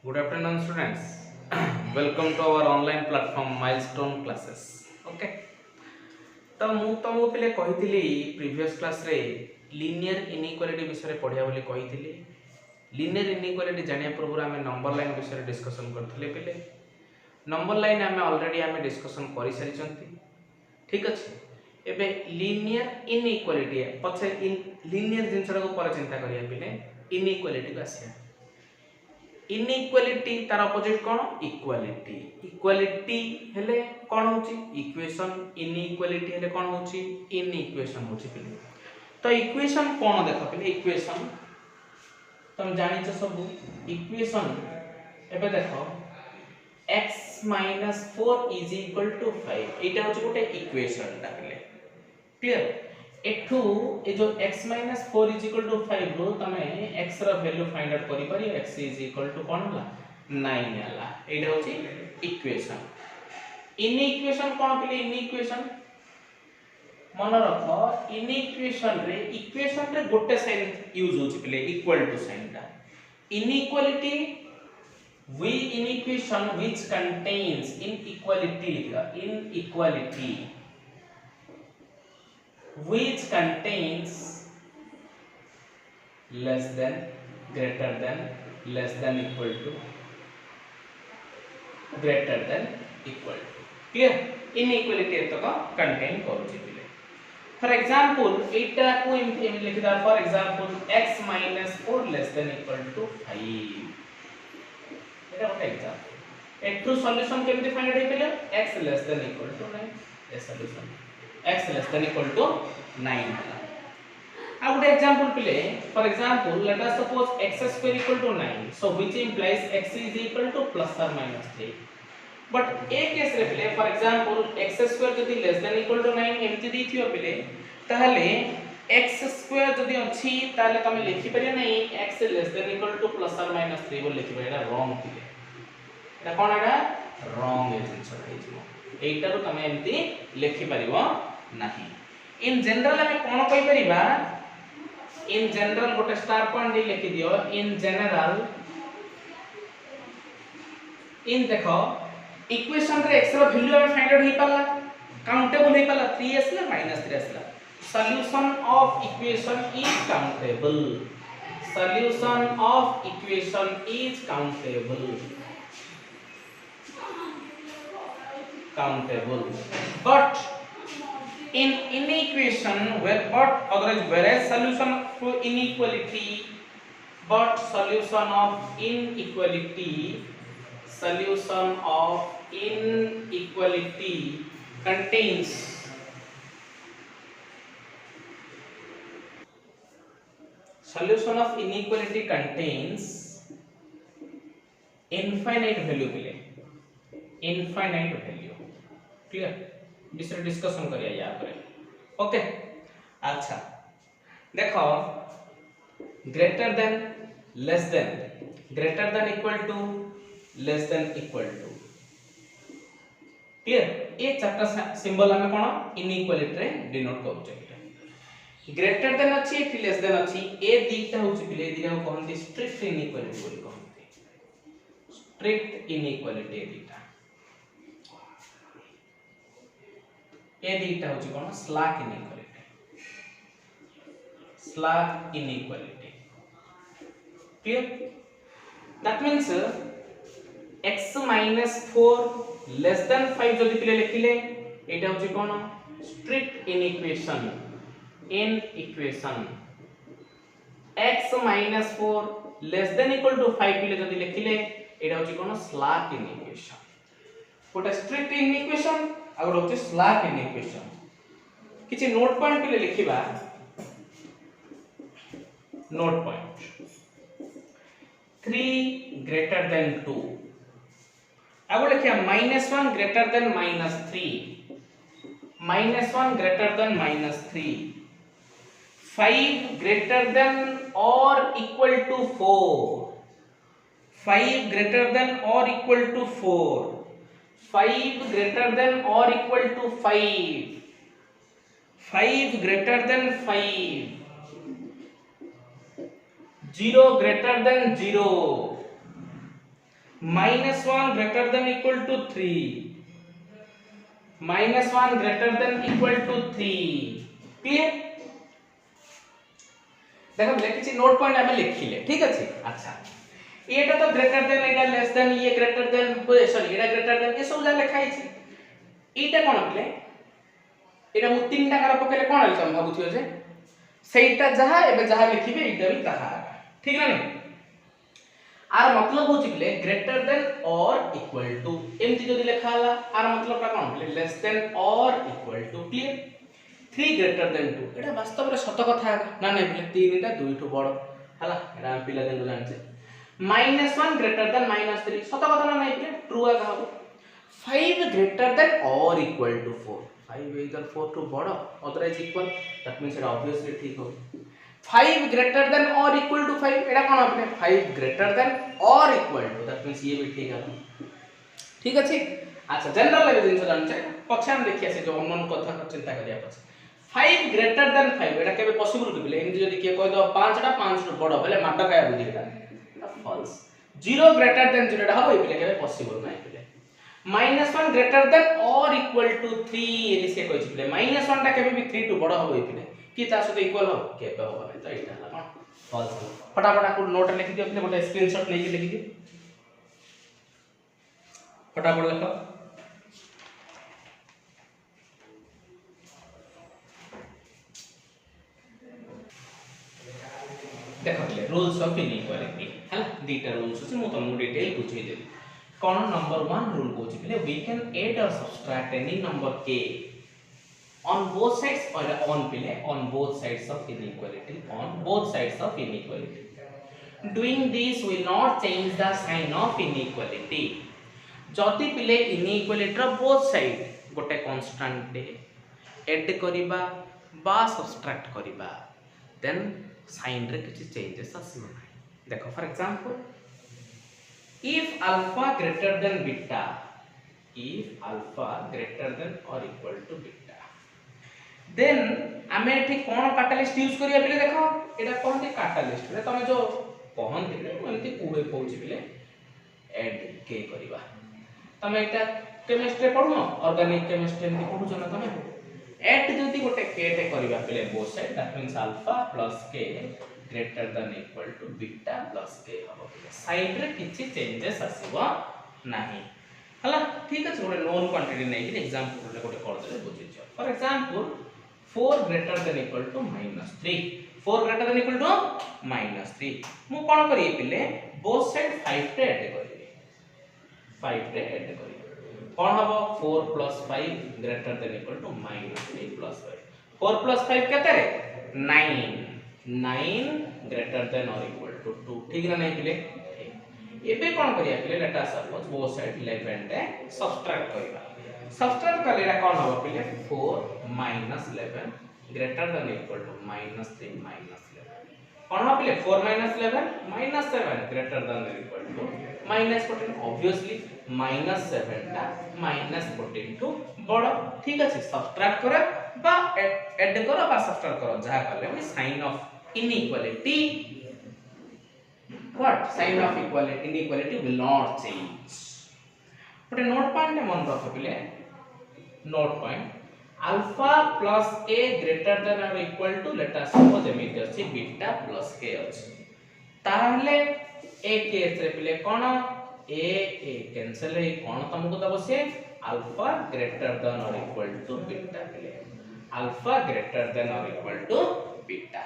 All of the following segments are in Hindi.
Good afternoon, students. Welcome to our online platform Milestone Classes. Okay. तो मु तुमको पहले कही प्रीवियस क्लास रे लीनियर इनइक्वालिटी विषय पढ़िया बोली कही लीनियर इनइक्वालिटी जानिया पूर्व आम नंबर लाइन विषय डिस्कसन करते पहले नंबर लाइन आम ऑलरेडी आम डिस्कसन कर सारी ठीक अच्छे एबे लीनियर इनइक्वालिटी पछे लीनियर जिनसटा को पर चिंता करिया पिले इनइक्वालिटी को आसिया इनइक्वालिटी तार अपोजिट कौन इक्वालिटी इक्वालिटी हेले कौन होची इक्वेशन इनइक्वालिटी हेले कौन होची इनइक्वेशन होची पिले तो इक्वेशन कौन देखो पिले इक्वेशन तुम जानि छ सब इक्वेशन एबे देखो x - 4 = 5 एटा होची गोटे इक्वेशन ता पिले क्लियर एठू ए जो x - 4 = 5 रो तमे x रा वैल्यू फाइंड आउट करि पारी x = कोन होला 9 होला एटा होची इक्वेशन इन इक्वेशन कोन पिले इन इक्वेशन मन रखो इन इक्वेशन रे गोटे साइन यूज होची पिले इक्वल टू साइन ता inequality we in equation which contains inequality inequality which contains less than greater than less than equal to greater than equal to clear inequality तो का contain करूची पिले for example एटा को एमती लिख दा for example x - 4 less than equal to 5 एटा गोटे एग्जांपल एठू सॉल्यूशन केमती फाइंड आउट हेले x less than equal to 9 ए solution x less than equal to 9 होला आ गोटे एग्जांपल पिले for example let us suppose x² = 9 so which implies x = +or -3 but ए केस रे पिले फॉर एग्जांपल x² जदी लेस देन इक्वल टू 9 एमती दिथियो पिले ताहले x² जदी अछि ताले तमे लिखि परिया नै x less than equal to +or -3 बोल लिखि परिया रॉन्ग पिले एटा कोन एटा रॉन्ग एजेंस रहिजो एटारो तमे एमती लिखि परिबो नाही इन जनरल हमें कोन कहि परिबा इन जनरल गोटे स्टार पॉइंट लिखि दियो इन जनरल इन देखो इक्वेशन रे x रो वैल्यू हमें फाइंड आउट हे पाला काउंटेबल हे पाला 3 असला -3 असला solution of equation is countable solution of equation is countable but in inequation whereas solution to inequality but solution of inequality contains solution of inequality contains infinite value पिले infinite value clear विषय डिस्कशन करिया या पर ओके अच्छा देखो greater than less than greater than equal to less than equal to clear ए चारटा सिंबल हमें कोन इनइक्वालिटी रे डिनोट करू ग्रेटर देन अछि एठी लेस देन अछि ए दीटा होछि पिले दिना कहंती स्ट्रिक्ट इनइक्वालिटी बोली कहंती स्ट्रिक्ट इनइक्वालिटी दीटा ए दीटा होछि कोन slack inequality clear that means x - 4 less than 5 जदि पिले लिखिले एटा होछि कोन strict inequation in equation x - 4 less than equal to 5 पिले जदी लिखिले एटा होची कोन स्लैक इन इक्वेशन कोटा स्ट्रिक्ट इन इक्वेशन आ गोटे होची स्लैक इन इक्वेशन किछि नोट पॉइंट पिले लिखिबा नोट पॉइंट 3 greater than 2 आ गो लिखिया -1 greater than -3 -1 greater than -3 5 greater than or equal to 4 5 greater than or equal to 4 5 greater than or equal to 5 5 greater than 5 0 greater than 0 -1 greater than equal to 3, -1 greater than equal to 3 clear. देखो ले किछि नोट पॉइंट हमें लिखिले ठीक अछि। अच्छा एटा तो ग्रेटर देन एटा लेस देन ये ग्रेटर देन सॉरी एटा ग्रेटर देन ये सब जा लिखाई छी। एटा कोन होले एटा मु तीनटा कर पकेले कोन होल तुम भाबुथियो जे सेटा जहा एबे जहा लिखिबे एटा भी तहा ठीक ना नहीं। आर मतलब हो चिकले ग्रेटर देन और इक्वल टू एमती जदी लिखा हला आर मतलब का कोन होले लेस देन और equal to clear. 3 greater than 2 एटा वास्तव रे सत कथा ना नहीं बोले 3 टा 2 टू बड़ हला एटा हम पिला दिन जान छे। -1 ग्रेटर देन -3 सत कथा ना नहीं बोले ट्रू आ कहबो। 5 ग्रेटर देन और इक्वल टू 4 5 इक्वल 4 टू बड़ otherwise equal that means it obviously ठीक हो। 5 ग्रेटर देन और इक्वल टू 5 एटा कोन अपने 5 ग्रेटर देन और इक्वल टू दैट मींस ये भी ठीक है ठीक अछि। अच्छा जनरल लेवल दिन जान छे पछे हम देखिया से जो अननोन कथा का चिंता करिया पछे 5 ग्रेटर देन 5 एटा केबे पॉसिबल केबे एंदी जदी के कह दो 5 टा 5 टू बड़ भले माटा काया बुझी एटा फॉल्स। 0 ग्रेटर देन 0 एटा हो एबे केबे पॉसिबल नाही बेले। -1 ग्रेटर देन और इक्वल टू 3 एली से कहै छिले -1 टा केबे भी 3 टू बड़ हो एबे कि ता सहित इक्वल हो केबे हो नै तो एटा हला कोन फॉल्स। फटाफट को नोट लिखि दियो अपने गोटे स्क्रीनशॉट नै लिखि दियो फटाफट लिखो। देखले रूल्स ऑफ इनइक्वालिटी हला दीटा रूल्स अछि मु तुमको डिटेल बुझाई देबी। कोन नंबर 1 रूल को छिले वी कैन ऐड और subtract any number k on both sides or on both sides of inequality doing this will not change the sign of inequality। जति पिले inequality रो both side गोटे कांस्टेंट दे ऐड करिबा बा सब्ट्रैक्ट करिबा देन साइन रे किछि चेंजेस आसीबो नै। देखो for example if alpha greater than beta or equal to beta then आमे एठी कोन कैटलिस्ट यूज करिया पिले देखो एटा कोनटी कैटलिस्ट रे तमे जो कहंती रे एंती कोहे पहुंची पिले ऐड के करिबा तमे एटा केमिस्ट्री पढनो ऑर्गेनिक केमिस्ट्री एंती पढुछ ना तमे ऐड जदी गोटे के टे करिबा पिले both side that means alpha plus k greater than equal to beta plus k हबो साइड रे किछि चेंजेस आसीबो नाही हला ठीक अछि। गोटे नोन क्वांटिटी नै कि एग्जांपल गोटे कर देले बुझिछ। For example 4 greater than equal to -3 4 greater than equal to -3 मु कोन करिए पिले बोथ साइड 5 रे ऐड करिए 5 रे ऐड करिए कोन हबो 4 + 5 greater than equal to -3 + 5 4 + 5 केते रे 9 greater than or equal to 2 ठीक ना नहीं पिले। एबे कोन करिया पिले late us suppose both side 11 रे सब्ट्रैक्ट करिबा सब्ट्रैक्ट करले कोन हबो पिले 4 - 11 greater than equal to -3 - 11 कोन हबो पिले 4 - 11 -7 greater than or equal to -14 obviously -7 टा -14 टू बड़ ठीक अछि। सब्ट्रैक्ट करे बा ऐड करो बा सब्ट्रैक्ट करो जहा करले भी sign of inequality what sign of inequality will not change। गोटे नोट पॉइंट मन रख पिले note point alpha plus a greater than और equal to let us suppose एमिति अछि बीटा प्लस k अछि ताहले a केस रे पिले कोन a कैंसिल हे कोन तुमको दबो से अल्फा ग्रेटर देन और इक्वल टू बीटा पिले अल्फा ग्रेटर देन और इक्वल टू बीटा।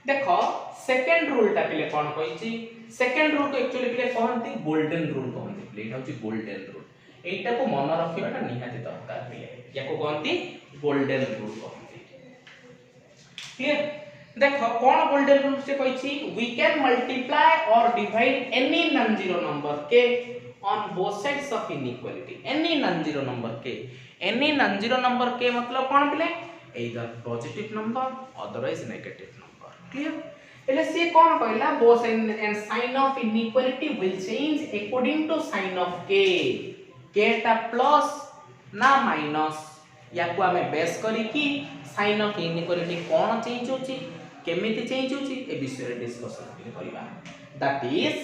देखो सेकंड रूल ता पिले कोन कहिछि सेकंड रूल को एक्चुअली पिले कहंती गोल्डन रूल कहंती पिले एटा होची गोल्डन रूल एटा को मन रखिबाटा निहाती दरकार पिले याको कहंती गोल्डन रूल कहंती क्लियर। देखो कोन गोल्डन रूल से कहिछि we can multiply or divide any non zero number k on both sides of inequality any non zero number k मतलब कोन पिले either positive number otherwise negative number clear. एले से कोन कहला both and sign of inequality will change according to sign of k ता प्लस ना माइनस याको हमें बेस करी कि साइन ऑफ इनइक्वालिटी कोन चेंज होची केमिति चेंज होची ए विषय रे डिस्कशन करबा that is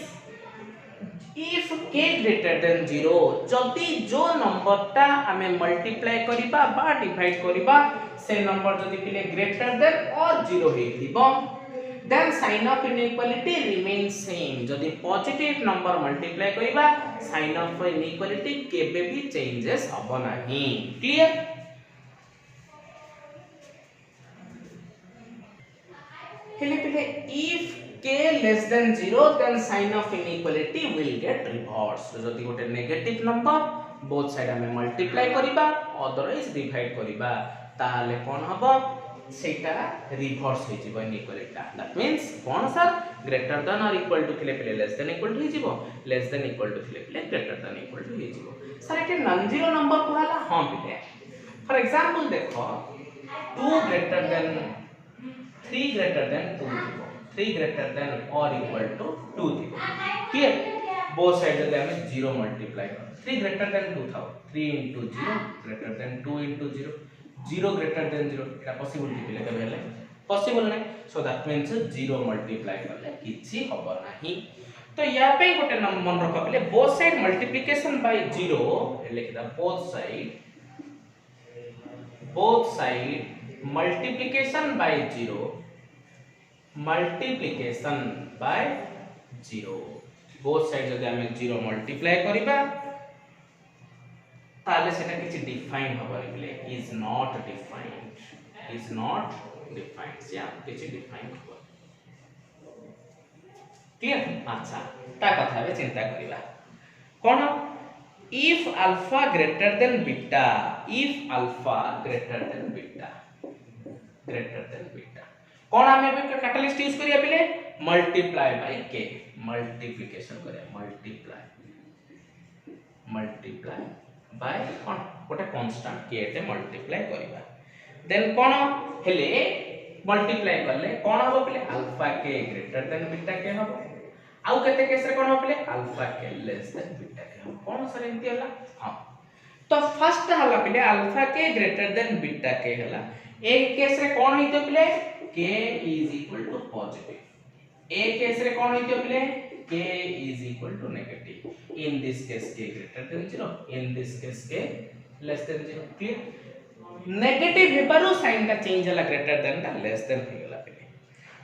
if k greater than 0 जदि जो नंबरटा आमे मल्टीप्लाई करिबा बा डिवाइड करिबा से नंबर जदि पिले ग्रेटर देन और 0 हेतिबो then sign of inequality remains same जदि पॉजिटिव नंबर मल्टीप्लाई करिबा sign of inequality केबे भी चेंजेस हबो नाही क्लियर हेले पिले if k less than 0 then sign of inequality will get reversed जदि गोटे नेगेटिव नंबर बोथ साइड में मल्टीप्लाई करिबा अदरवाइज डिवाइड करिबा ताले कोन हबो सेटा रिवर्स हो जिवो inequality that means cone sir greater than और इक्वल टू थिले पिले लेस देन इक्वल टू हो जिवो लेस देन इक्वल टू थिले पिले ग्रेटर देन इक्वल टू हो जिवो सर एटे नॉन जीरो नंबर कहला हां पिले फॉर एग्जांपल देखो 2 ग्रेटर देन 3 ग्रेटर देन 2 दिबो 3 ग्रेटर देन और इक्वल टू 2 दिबो क्लियर बोथ साइड जदि हमें 0 मल्टीप्लाई कर 3 ग्रेटर देन 2 था 3 into 0 greater than 2 into 0 0 greater than 0 एटा पॉसिबल दिले केबे हेले पॉसिबल नै सो दैट मींस 0 मल्टीप्लाई करले किछि हबो नाही तो या पे गोटे मन रख पले बोथ साइड मल्टीप्लिकेशन बाय 0 हेले किदा both side multiplication by 0 multiplication by 0 both side जदि हमें 0 मल्टीप्लाई करिबा ताले सेटा किछि डिफाइन हबो रिप्ले इज नॉट डिफाइंड या किछि डिफाइन हबो क्लियर अच्छा ता कथा बे चिंता करिबा कोन if alpha greater than beta कौन हमें भी कैटलिस्ट यूज करिया पहले मल्टीप्लाई बाय k मल्टीप्लिकेशन करिया मल्टीप्लाई बाय कौन गोटे कांस्टेंट k ते मल्टीप्लाई करिबा देन कौन हेले मल्टीप्लाई करले कौन हो पहले alpha k greater than beta k हो आउ केते केस रे कौन हो पहले alpha k less than beta k हो कौन सर एंती हला हां तो फर्स्ट हला पहले alpha k greater than beta k हला एक केस रे कौन हितो पहले k is equal to positive एक केस रे कौन हितो पहले k is equal to negative in this case k greater than 0 in this case k less than 0 clear negative हेबारु साइन का चेंज हला ग्रेटर देन दा लेस देन हो गला पहले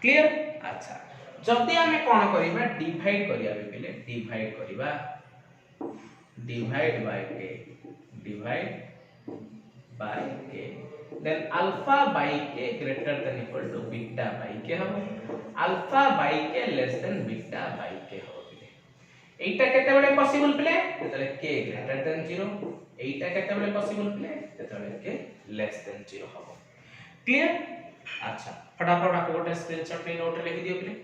क्लियर अच्छा जदी हमें कोन करिबा डिवाइड करिया पहले divide by k then alpha by k greater than equal to beta by k हो alpha by k less than beta by k हो एटा केते बडे पॉसिबल प्ले तेतले k greater than 0 एटा केते बडे पॉसिबल प्ले तेतले k less than 0 हो क्लियर अच्छा फटाफट आपको गोटे स्क्रीनशॉट में नोट लिख दियो प्ले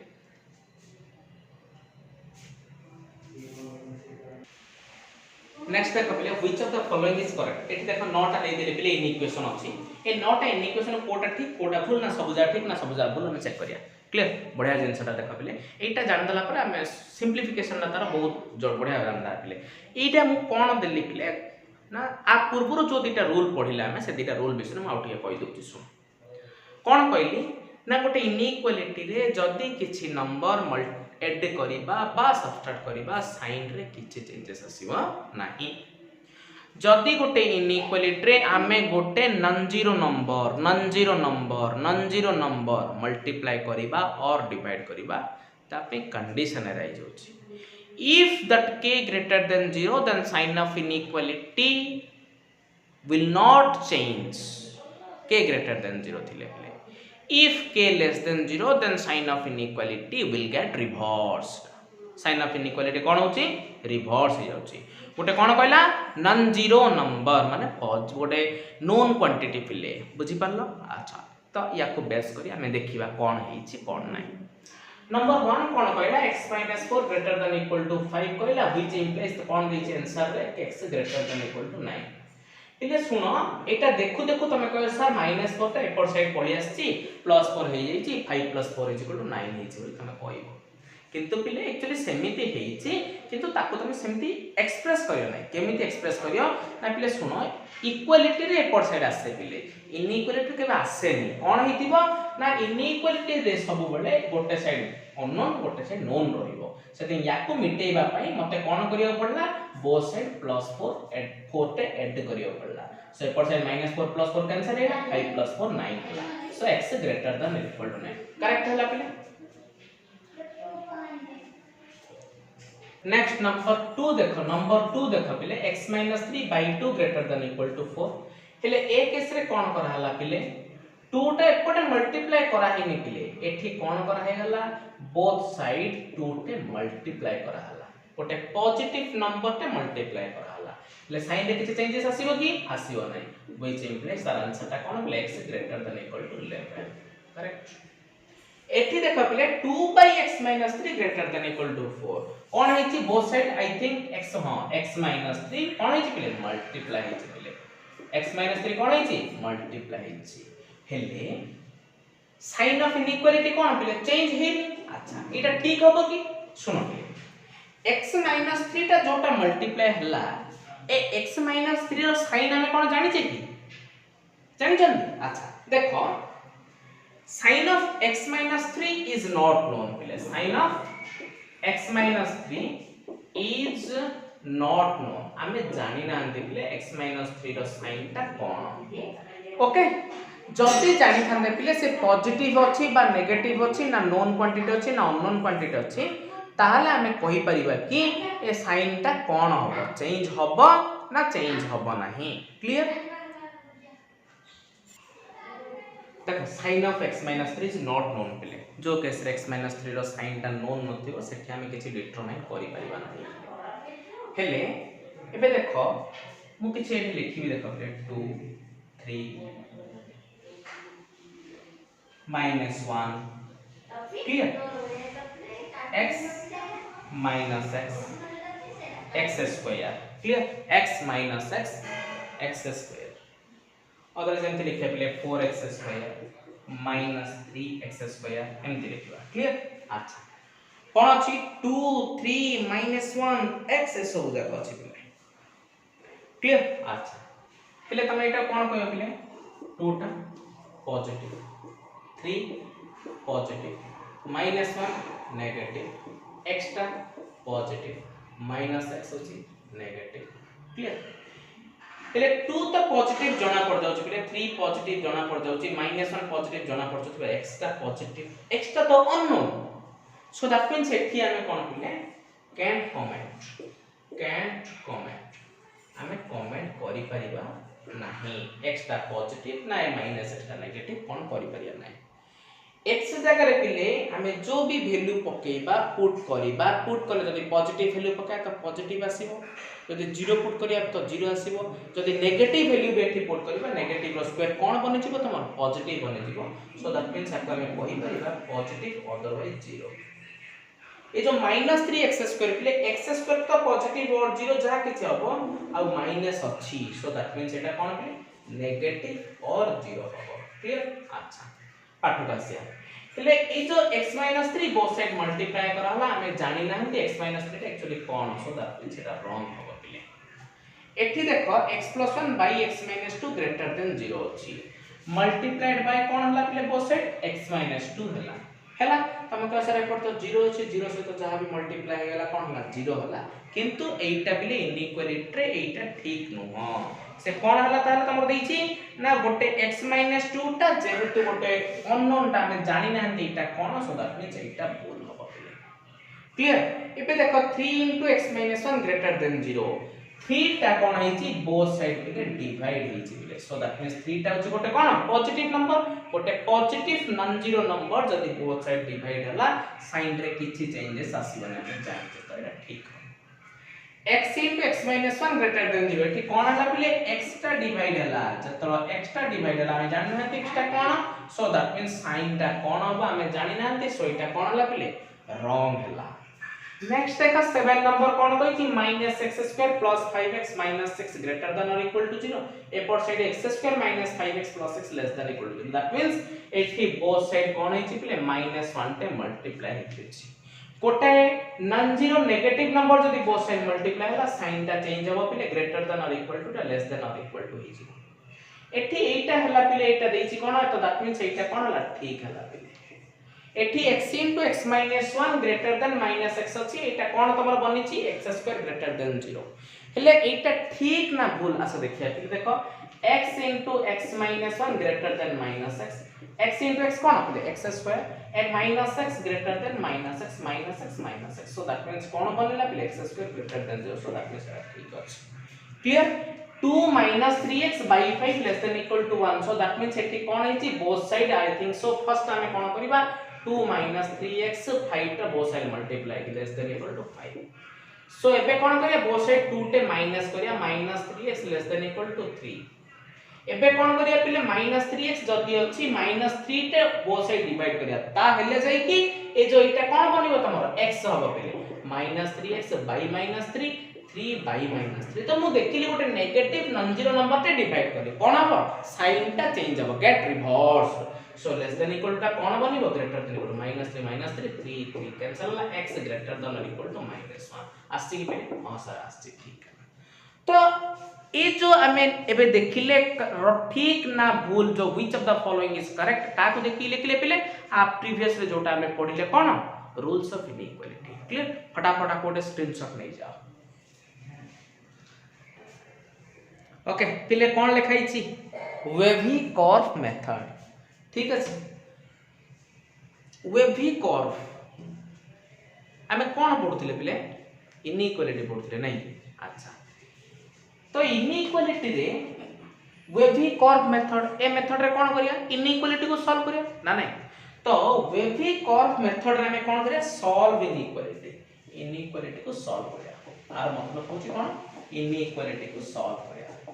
नेक्स्ट देखो पहले which of the following is correct एठी देखो नोटा दे देले पहले इन इक्वेशन अछि ए नोटा इन इक्वेशन कोटा ठीक कोटा भूल ना सबुजा ठीक ना सबुजा भूल हम चेक करिया क्लियर बढ़िया जिनसटा देखो पहले एटा जान दला पर हम सिंपलीफिकेशन ना तार बहुत जोड़ बढ़िया जानदा पहले एटा मु कोन देली पहले ना आ पूर्वरो जो दिटा रूल पढिला हम से दिटा रूल विषय में आउटिया कहि दउची सुन कोन कहली ना गोटे इनइक्वालिटी रे जदी किछि नंबर एड करिबा बा सब्सट्रैक्ट करिबा साइन रे किछि चेंजेस आसीबा नाही जदी गोटे इनइक्वालिटी रे आमे गोटे नॉन जीरो नंबर मल्टीप्लाई करिबा और डिवाइड करिबा तापे कंडीशन राइज होची if that k greater than 0 then sign of inequality will not change k greater than 0 थिले if k less than 0 then sign of inequality will get reversed sign of inequality कोन होची रिवर्स हो जाउची गोटे कोन कहला नॉन जीरो नंबर माने गोटे नोन क्वांटिटी पिले बुझी पारलो अच्छा तो या को बेस करी हमें देखिबा कोन हेची कोन नाही नंबर 1 कोन कहला x - 4 greater than equal to 5 कहला which implies तो कोन देची आंसर रे x greater than equal to 9 इले सुनो एटा देखु देखु तमे कह सर -4 ता एपर साइड पळी आछि +4 हे जाईछि 5 + 4 = 9 हेछि बोली तमे कहइबो किंतु पिले एक्चुअली सेमिति हेछि किंतु ताको तमे सेमिति एक्सप्रेस करियो नै केमिति एक्सप्रेस करियो ना पिले सुनो इक्वालिटी रे एपर साइड आसे पिले इनइक्वालिटी केबे आसे नै कोन हेतिबो ना इनइक्वालिटी रे सब बळे गोटे साइड अननोन गोटे से नोन रहिबो सेते याकू मिटेइबा पई मते कोन करियो पड़ला बोथ साइड +4 ऐड 4 टे ऐड करियो पड़ला सो एपर साइड -4 + 4 कैंसिल हेला 5 + 4 9 होला so x greater than equal to 9 correct होला पिले नेक्स्ट नंबर 2 देखो पिले x - 3/2 greater than equal to 4 हेले ए केस रे कोन करा हला पिले 2 टा एपटे मल्टीप्लाई करा हेनी पिले एठी कोन करा हे हला बोथ साइड 2 टे मल्टीप्लाई करा हला गोटे पॉजिटिव नंबर टे मल्टीप्लाई करा हला ले साइन रे किछ चेंजेस आसीबो कि आसीबो नै व्हिच इंप्लाइज द आंसर ता कोन x greater than equal to 11 correct एठी देखो पिले 2/x - 3 greater than equal to 4 कोन हेची both side I think x हां x - 3 कोन हेची पिले मल्टीप्लाई हेची पिले x - 3 कोन हेची मल्टीप्लाई हेची हेले साइन ऑफ इनइक्वालिटी कोन पिले चेंज हे अच्छा एटा ठीक होबो कि सुनो x - 3 ता जोटा मल्टीप्लाई हला ए x - 3 रो साइन हमें कोन जानि छै कि जानि जल्दी अच्छा देखो sign of x - 3 is not known पिले sign of x - 3 is not known हमें जानि ना पिले x - 3 रो साइन ता कोन ओके जल्दी जानि थांदे पिले से पॉजिटिव अछि बा नेगेटिव अछि ना नोन क्वांटिटी अछि ना अननोन क्वांटिटी अछि ताहले हमें कहि परिबा कि ए साइन ता कोन होबो चेंज होबो ना चेंज होबो नाही क्लियर तक sign of x - 3 is not known पिले जो केस रे x - 3 रो साइन ता नोन नथिबो सेठी हमें किछि डिटरमाइन करि परिबा नाही हेले एबे देखो मु किछि एठी लिखिबि देखो 2 3 -1 clear x minus x square clear x minus x square other जेमति लिखे पले 4x square minus 3x square एमति लिखबा क्लियर अच्छा कोन अछि 2 3 -1 x सब जाक अछि पले क्लियर अच्छा पले तमे एटा कोन कहय पले 2 टा positive 3 positive -1 negative extra positive minus x होची नेगेटिव क्लियर पहले 2 तो पॉजिटिव जणा पड़ जाउची पहले 3 पॉजिटिव जणा पड़ जाउची -1 पॉजिटिव जणा पड़ जाउची एक्स्ट्रा पॉजिटिव एक्स्ट्रा तो अननोन सो दैट मींस एठी हमें कोन पले कैंट कमेंट हमें कमेंट करि परिबा नाही एक्स्ट्रा पॉजिटिव ना माइनस एक्स्ट्रा नेगेटिव कोन करि परिबा नाही x जगह रे पिले हमें जो भी वैल्यू पकेबा पुट कले जदी पॉजिटिव वैल्यू पका तो पॉजिटिव आसीबो जदी 0 पुट करिया तो 0 आसीबो जदी नेगेटिव वैल्यू बेठी पुट करबा नेगेटिव रो स्क्वायर कोन बनि जिवो तमर पॉजिटिव बनि जिवो सो दैट मींस आपको हमें कहि परिबा पॉजिटिव अदरवाइज 0 ए जो -3x स्क्वायर पिले x स्क्वायर तो पॉजिटिव और 0 जहा किछ हबो आ माइनस अछि सो दैट मींस एटा कोन पिले नेगेटिव और 0 हबो क्लियर अच्छा पाठक आसिया એટલે એ જો x - 3 both side multiply कराला हमें जानि नाहंती x - 3 actually cone so that means Etah wrong होबो पिले एठी देखो x + 1 / x - 2 ग्रेटर देन 0 अछि मल्टीप्लाइड बाय कोन हला पिले बोथ साइड x - 2 हला तमे कह सारे पर तो 0 अछि 0 से तो जहां भी मल्टीप्लाई हेला कोन हला 0 हला किंतु एटा पिले इनइक्वालिटी रे एटा ठीक नुह से कोन हला ताले तमर देछि ना गोटे x - 2 ता जेहेतु गोटे अननोन ता हमें जानि नाहंती एटा कोन सो दैट मींस एटा भूल होबो क्लियर एबे देखो 3 * x - 1 ग्रेटर देन 0 3 ता कोन हेछि बोथ साइड के डिवाइड हेछि बिले सो दैट मींस 3 ता होछि गोटे कोन पॉजिटिव नंबर गोटे पॉजिटिव नॉन जीरो नंबर जदी बोथ साइड डिवाइड हला साइन रे किछि चेंजेस आसीबा नै जानते तो एटा ठीक x * x - 1 ग्रेटर देन 0 एठी कोन हला पिले x टा डिवाइड हला जतरो x टा डिवाइड हला हम जानि नाहंती x टा कोन सो दैट मींस साइन टा कोन होबा हम जानि नाहंती सो एटा कोन हला पिले रॉन्ग हला नेक्स्ट देखा 7 नंबर कोन कहि कि -x² + 5x - 6 ग्रेटर देन और इक्वल टू 0 ए पर side x² - 5x + 6 less than equal to 0 that means एठी बोथ साइड कोन हेछि पिले -1 टे मल्टीप्लाई हेछि कोटे नॉन जीरो नेगेटिव नंबर जदी बोथ साइड मल्टीप्लाई हला साइन ता चेंज होबो पिले ग्रेटर देन और इक्वल टू टा लेस देन और इक्वल टू हिजि एठी एटा हला पिले एटा देछि कोन तो दैट मींस एटा कोन हला ठीक हला पिले एठी x into x minus 1 greater than minus x अछि एटा कोन तमर बनि छी x square greater than 0 हेले एटा ठीक ना भूल आसे देखिया कि देखो x into x minus 1 greater than minus x into x कोन होले x square and minus x greater than minus x minus x minus x so that means कोन बनेला पले x square greater than 0 so that means ठीक अछि clear 2 minus 3x by 5 less than equal to 1 so that means एठी कोन हेची both side I think so first हमें कोन करिबा 2 minus 3x 5 टा both side multiply less than equal to 5 so एबे कोन करिया both side 2 टे minus करिया minus 3x less than equal to 3 एबे कोन करिया पले minus 3x जदी अछि minus 3 टे both side divide करिया ता हेले जाई कि ए जो इटा कोन बनिबो तमरो x हबो पले minus 3x by minus 3 3 by minus 3 तो मु देखिली गोटे नेगेटिव नॉन जीरो नंबर टे डिवाइड करी कोन हबो साइन टा चेंज हबो get reverse so less than equal to कोन बनिबो greater than equal to minus 3 3 3 cancel ला x greater than or equal to minus 1 आसी कि पे हां सर आसी ठीक तो ए जो हमें एबे देखिले ठीक ना भूल जो which of the following is correct ता को देखि लिखले पले आप प्रीवियस रे जोटा हमें पढिले कोन रूल्स ऑफ इनइक्वालिटी क्लियर फटाफट कोटे स्क्रीनशॉट नै जाओ ओके पिले कोन लिखाई छी वेवी कर्व मेथड ठीक अछि वेवी कर्व हमें कोन पढुतिले पिले इनइक्वालिटी पढुतिले नै अच्छा तो इनइक्वालिटी रे wavy curve method a method रे कोन करिया इनइक्वालिटी को सॉल्व करिया ना नहीं तो वेवी कर्व मेथड रे हमें कोन करिया सॉल्व इनइक्वालिटी को सॉल्व करिया आर मतलब होची कोन इनइक्वालिटी को सॉल्व करिया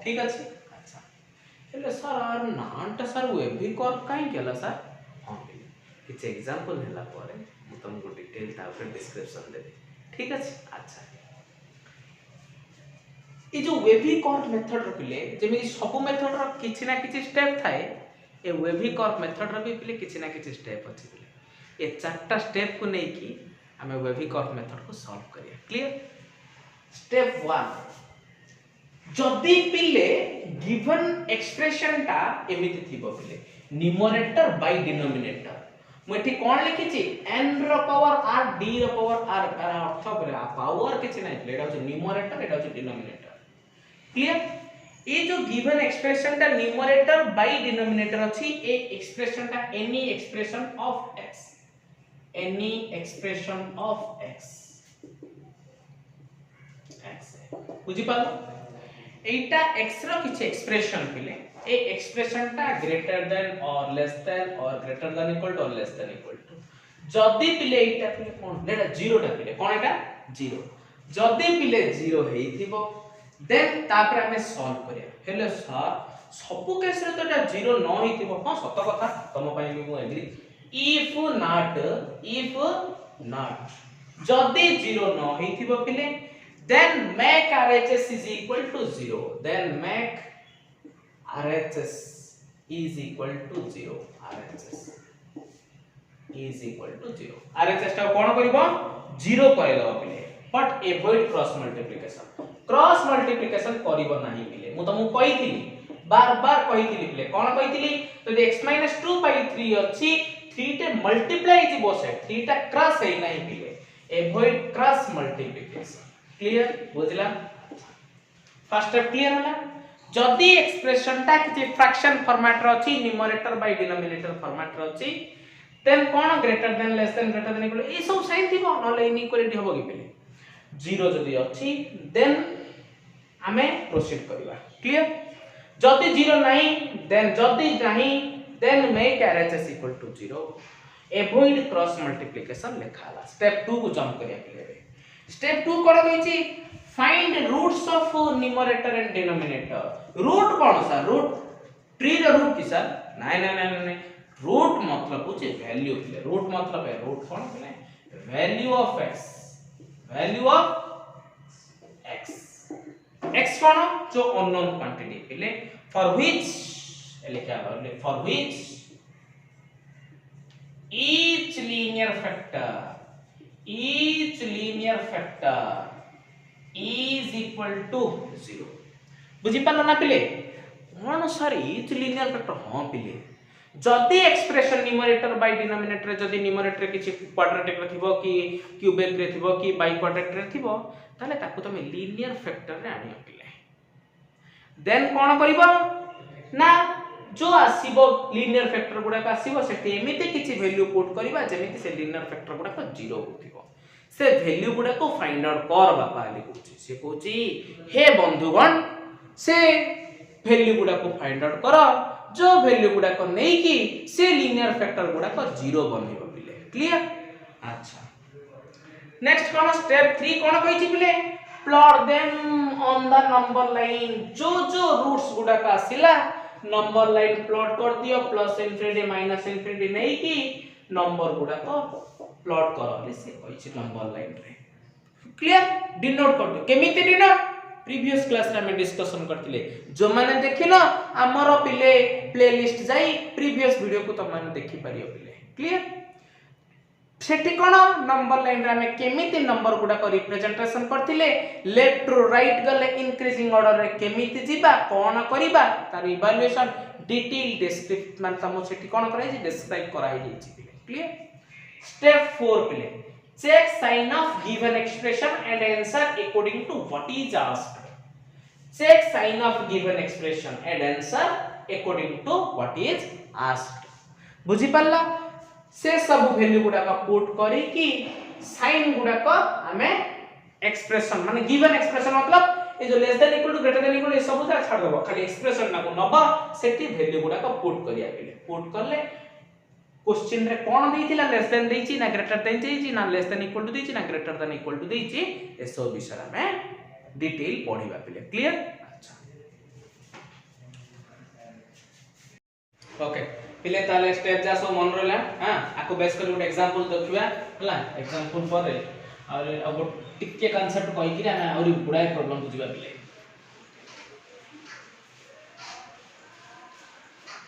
ठीक अछि अच्छा हेले सर आर नांटा सर वेवी कर्व काई केला सर हां किछ एग्जांपल हेला परे मु तुमको डिटेल तापर डिस्क्रिप्शन देबे ठीक अछि अच्छा ए जो वेवी कर्व मेथड रखिले जेमि सब मेथड रो किछि ना किछि स्टेप थाए ए वेवी कर्व मेथड रो भी पिले किछि ना किछि स्टेप अछि पिले ए चारटा स्टेप को नै कि हमें वेवी कर्व मेथड को सॉल्व करिया क्लियर स्टेप 1 जदी पिले गिवन एक्सप्रेशन टा एमिति थिबो पिले न्यूमरेटर बाय डिनोमिनेटर मुठी कोन लिखि छी n रो पावर r d रो पावर r तार अर्थ करे पावर किछि नै पिले एटा हो न्यूमरेटर एटा हो डिनोमिनेटर क्लियर ए जो गिवन एक्सप्रेशन टा न्यूमरेटर बाय डिनोमिनेटर अछि ए एक्सप्रेशन टा एनी एक्सप्रेशन ऑफ x बुझी पालो एटा x रो किछ एक्सप्रेशन पिले ए एक्सप्रेशन टा ग्रेटर देन और लेस देन और ग्रेटर देन इक्वल टू और लेस देन इक्वल टू जदी पिले एटा पिले कोन एटा 0 टा पिले कोन एटा 0 जदी पिले 0 हेइथिबो देन तापर हमें सॉल्व करिया हेले सर सब केस रे तो एटा 0 न हेइथिबो हां सत्य कथा तम पई मु एग्री इफ not जदी 0 न हेइथिबो पिले then make RHS is equal to 0 then make RHS is equal to 0 RHS is equal to 0 RHS टा कोन करबो 0 करे दबो पिले बट एवॉइड क्रॉस मल्टीप्लिकेशन करिवो नाही पिले मु तमु कहिथिली बार बार कहिथिली पिले कोन कहिथिली तो x 2 by 3 अछि 3 टे मल्टीप्लाई इज बोथ साइड 3 टा क्रॉस है नाही पिले एवॉइड क्रॉस मल्टीप्लिकेशन क्लियर बुझला फर्स्ट स्टेप क्लियर होला जदी एक्सप्रेशन टा कि फ्रैक्शन फॉर्मेट रो अछि न्यूमरेटर बाय डिनोमिनेटर फॉर्मेट रो अछि देन कोन greater than less than greater than equal ए सब साइन थिबो नले इनइक्वालिटी होबो कि पहिले 0 जदी अछि देन हमें प्रोसीड करबा क्लियर जदी 0 नाही देन जदी नाही then make RHS equal to 0 avoid cross multiplication लिखाला स्टेप 2 को जंप करिया पहिले स्टेप 2 कोन कहै छी find roots of numerator and denominator root कोन सर रूट ट्री रो रूट की सर नहीं रूट मतलब कुछ वैल्यू के रूट मतलब है रूट कोन है वैल्यू ऑफ x x कोन जो अननोन क्वांटिटी पिले फॉर व्हिच लिखा है for which each linear factor is equal to 0 बुझी पालो ना पिले कोन सर each linear factor हां पिले जदि एक्सप्रेशन न्यूमरेटर बाय डिनोमिनेटर जदि न्यूमरेटर किछि क्वाड्रेटिक रे थिबो कि क्यूबिक रे थिबो कि बाय क्वाड्रेटिक रे थिबो ताले ताकू तमे लीनियर फैक्टर रे आनियो पिले देन कोन करिवो ना जो आसीबो लीनियर फैक्टर गुडा का आसीबो सेठी एमिते किछि वैल्यू पुट करिवा जेमिति से लीनियर फैक्टर गुडा को 0 होथिबो से वैल्यू गुडा को फाइंड आउट कर बापा आली कहूची से कहूची हे बंधुगण से वैल्यू गुडा को फाइंड आउट करो जो वैल्यू गुडा को नहीं की से लीनियर फैक्टर गुडा को 0 बनिबो बिले क्लियर अच्छा नेक्स्ट कोन स्टेप 3 कोन कहिची बिले plot them on the number line जो जो रूट्स गुडा का आसिला नंबर लाइन प्लॉट कर दियो प्लस इंफिनिटी माइनस इंफिनिटी नहीं की नंबर गुडा को प्लॉट करो से कहिची नंबर लाइन रे क्लियर डिनोट कर दियो केमिति डिनोट प्रीवियस क्लास रे हम डिस्कशन करथिले जो माने देखिलो हमर पिले प्लेलिस्ट जाई प्रीवियस वीडियो को तुम माने देखि परियो पिले क्लियर सेठी कोन नंबर लाइन रे हम केमिति नंबर गुडा को रिप्रेजेंटेशन करथिले लेफ्ट टू राइट गले इंक्रीजिंग ऑर्डर रे केमिति जीबा कोन करिबा तार इवैल्यूएशन डिटेल डिस्क्रिप्ट मान तम सेठी कोन कराई जे डिस्क्राइब कराई जेछि क्लियर स्टेप 4 पिले check sign of given expression and answer according to what is asked check sign of given expression and answer according to what is asked बुझी पल्ला से सब वैल्यू गुडा का पुट करी कि साइन गुडा का हमें एक्सप्रेशन माने गिवन एक्सप्रेशन मतलब ए जो less than equal to greater than equal ए सब छाड़ दबो खाली एक्सप्रेशन ना को नबा सेठी वैल्यू गुडा का पुट करिया पिले पुट करले क्वेश्चन रे कोन देइथिला लेस देन देइछि ना ग्रेटर देन देइछि ना लेस देन इक्वल टू देइछि ना ग्रेटर देन इक्वल टू देइछि ए सब विषय में डिटेल पढिबा पिले क्लियर अच्छा ओके पिले ताले स्टेप जा सब मन रहला हां आको बेस कर एक एग्जांपल देखिबा हला एग्जांपल पर और अब टिके कांसेप्ट कहि कि ना और बुढाई प्रॉब्लम बुझिबा पिले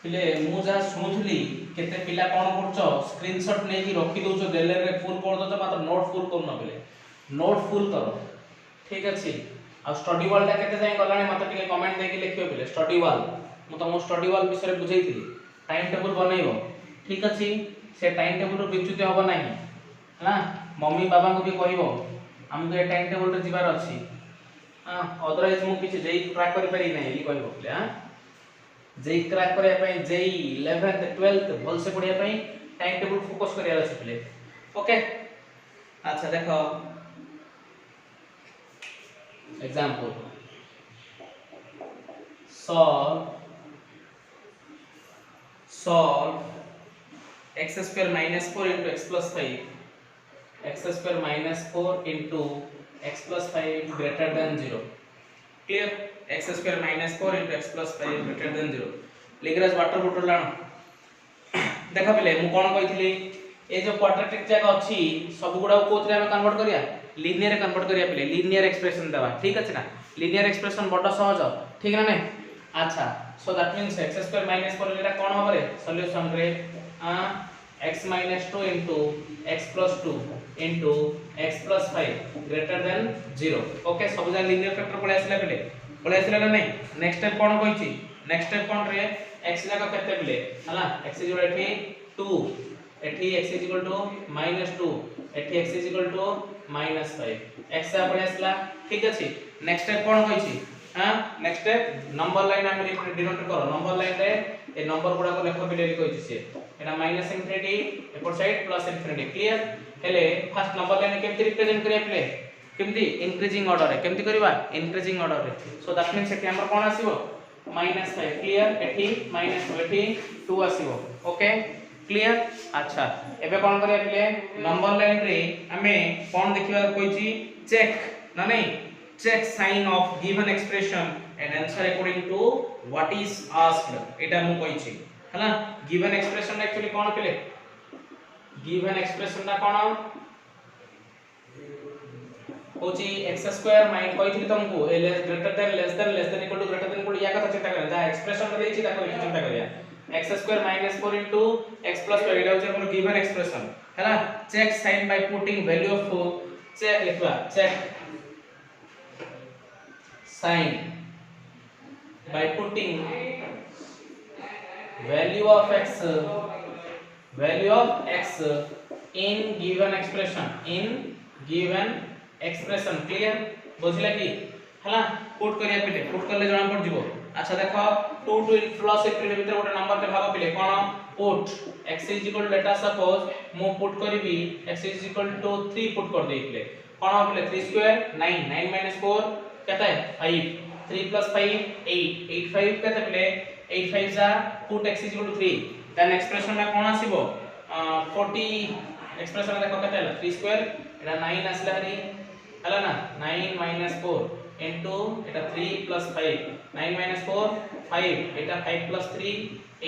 पिले मु जा सुनुथली केते पिला कोन करछो स्क्रीनशॉट नै कि रखि दोछो गैलरी रे फुल कर दोछो मात्र नोट फुल कर न पिले नोट फुल करो ठीक अछि आ स्टडी वाल दा केते जाय गलाने मते टिके कमेंट दे कि लिखियो पिले स्टडी वाल मु तुम स्टडी वाल विषय बुझैथिली टाइम टेबल बनैबो ठीक अछि से टाइम टेबल रो विच्युत होबो नाही हां मम्मी बाबा को भी कहइबो हमके टाइम टेबल रे जिबार अछि हां अदरवाइज मु किछ जेई ट्रैक करि पारि नै ई कहइबो पिले हां जेई क्रैक करे पई जेई 11th 12th बोल से पढ़िया पई टाइम टेबल फोकस करिया अछि प्ले ओके अच्छा देखो example solve x square minus 4 into x plus 5 x square minus 4 into x plus 5 greater than 0 clear x square minus 4 into x plus 5 greater than 0 लिग्राज water bottle लानो देखा पले मु कोन कहितली ए जो क्वाड्रेटिक जगह अछि सब गुडा कोथरे हम कन्वर्ट करिया लीनियर कन्वर्ट करिया पले लीनियर एक्सप्रेशन देबा ठीक अछि ना लीनियर एक्सप्रेशन बड सहज ठीक ना नै अच्छा सो that means x square minus 4 Etah cone होबरे solution रे x minus 2 into x plus 2 into x plus 5 greater than 0 okay सब जा लीनियर फैक्टर पळे आसिला ना नै नेक्स्ट स्टेप कोन कहिछि नेक्स्ट स्टेप कोन रे x जाका केते बिले हला x इज इक्वल टू 2 एठी x इज इक्वल टू -2 एठी x is equal to -5 x आ पळे आसिला ठीक अछि नेक्स्ट स्टेप कोन कहिछि हां नेक्स्ट स्टेप नंबर लाइन हम डिनोट करो नंबर लाइन रे ए नंबर गुडा को लेखो बिले कहिछि से एटा माइनस इंफिनिटी एपर साइड प्लस इंफिनिटी क्लियर हेले फर्स्ट नंबर लाइन केमति रिप्रेजेंट करिया प्ले केमति इंक्रीजिंग ऑर्डर रे केमति करबा इंक्रीजिंग ऑर्डर रे सो दैट मींस एठी हमर कोन आसीबो -5 क्लियर एठी -2 एठी 2 आसीबो ओके क्लियर अच्छा एबे कोन करिया प्ले नंबर लाइन रे हमें कोन देखिबा कहिछि चेक ना नै check sign of given expression and answer according to what is asked eta mu कहिछि हला given expression actually कोन पेले given expression ना कोन होछि x square माइन कहिछि तुमको a less than equal to greater than equal या कथा चिंता करिया जा एक्सप्रेशन रे दैछि ताको चिंता करिया x square minus 4 into x plus 5 एटा होछि हमर given expression हला check sign by putting value of 4 check लिखबा check sign by putting value of x in given expression clear बुझिला कि हला पुट करिया पिले पुट करले जणा पड़ जिवो अच्छा देखो 2 to प्लस इंफिनिटी भीतर गोटे नंबर ते भाग पिले कोन put x is equal to let us suppose मु पुट करबी x is equal to 3 put कर देइले कोन पिले 3 स्क्वायर 9 9 minus 4 केते 5 3 plus 5 8 8 5 केते पिले 8 5 जा put x is equal to 3 then expression में कोन आसीबो 40 एक्सप्रेशन में देखो केते 3 स्क्वायर एटा 9 आसला हरी हला ना 9 minus 4 into eta 3 plus 5 9 minus 4 5 eta 5 plus 3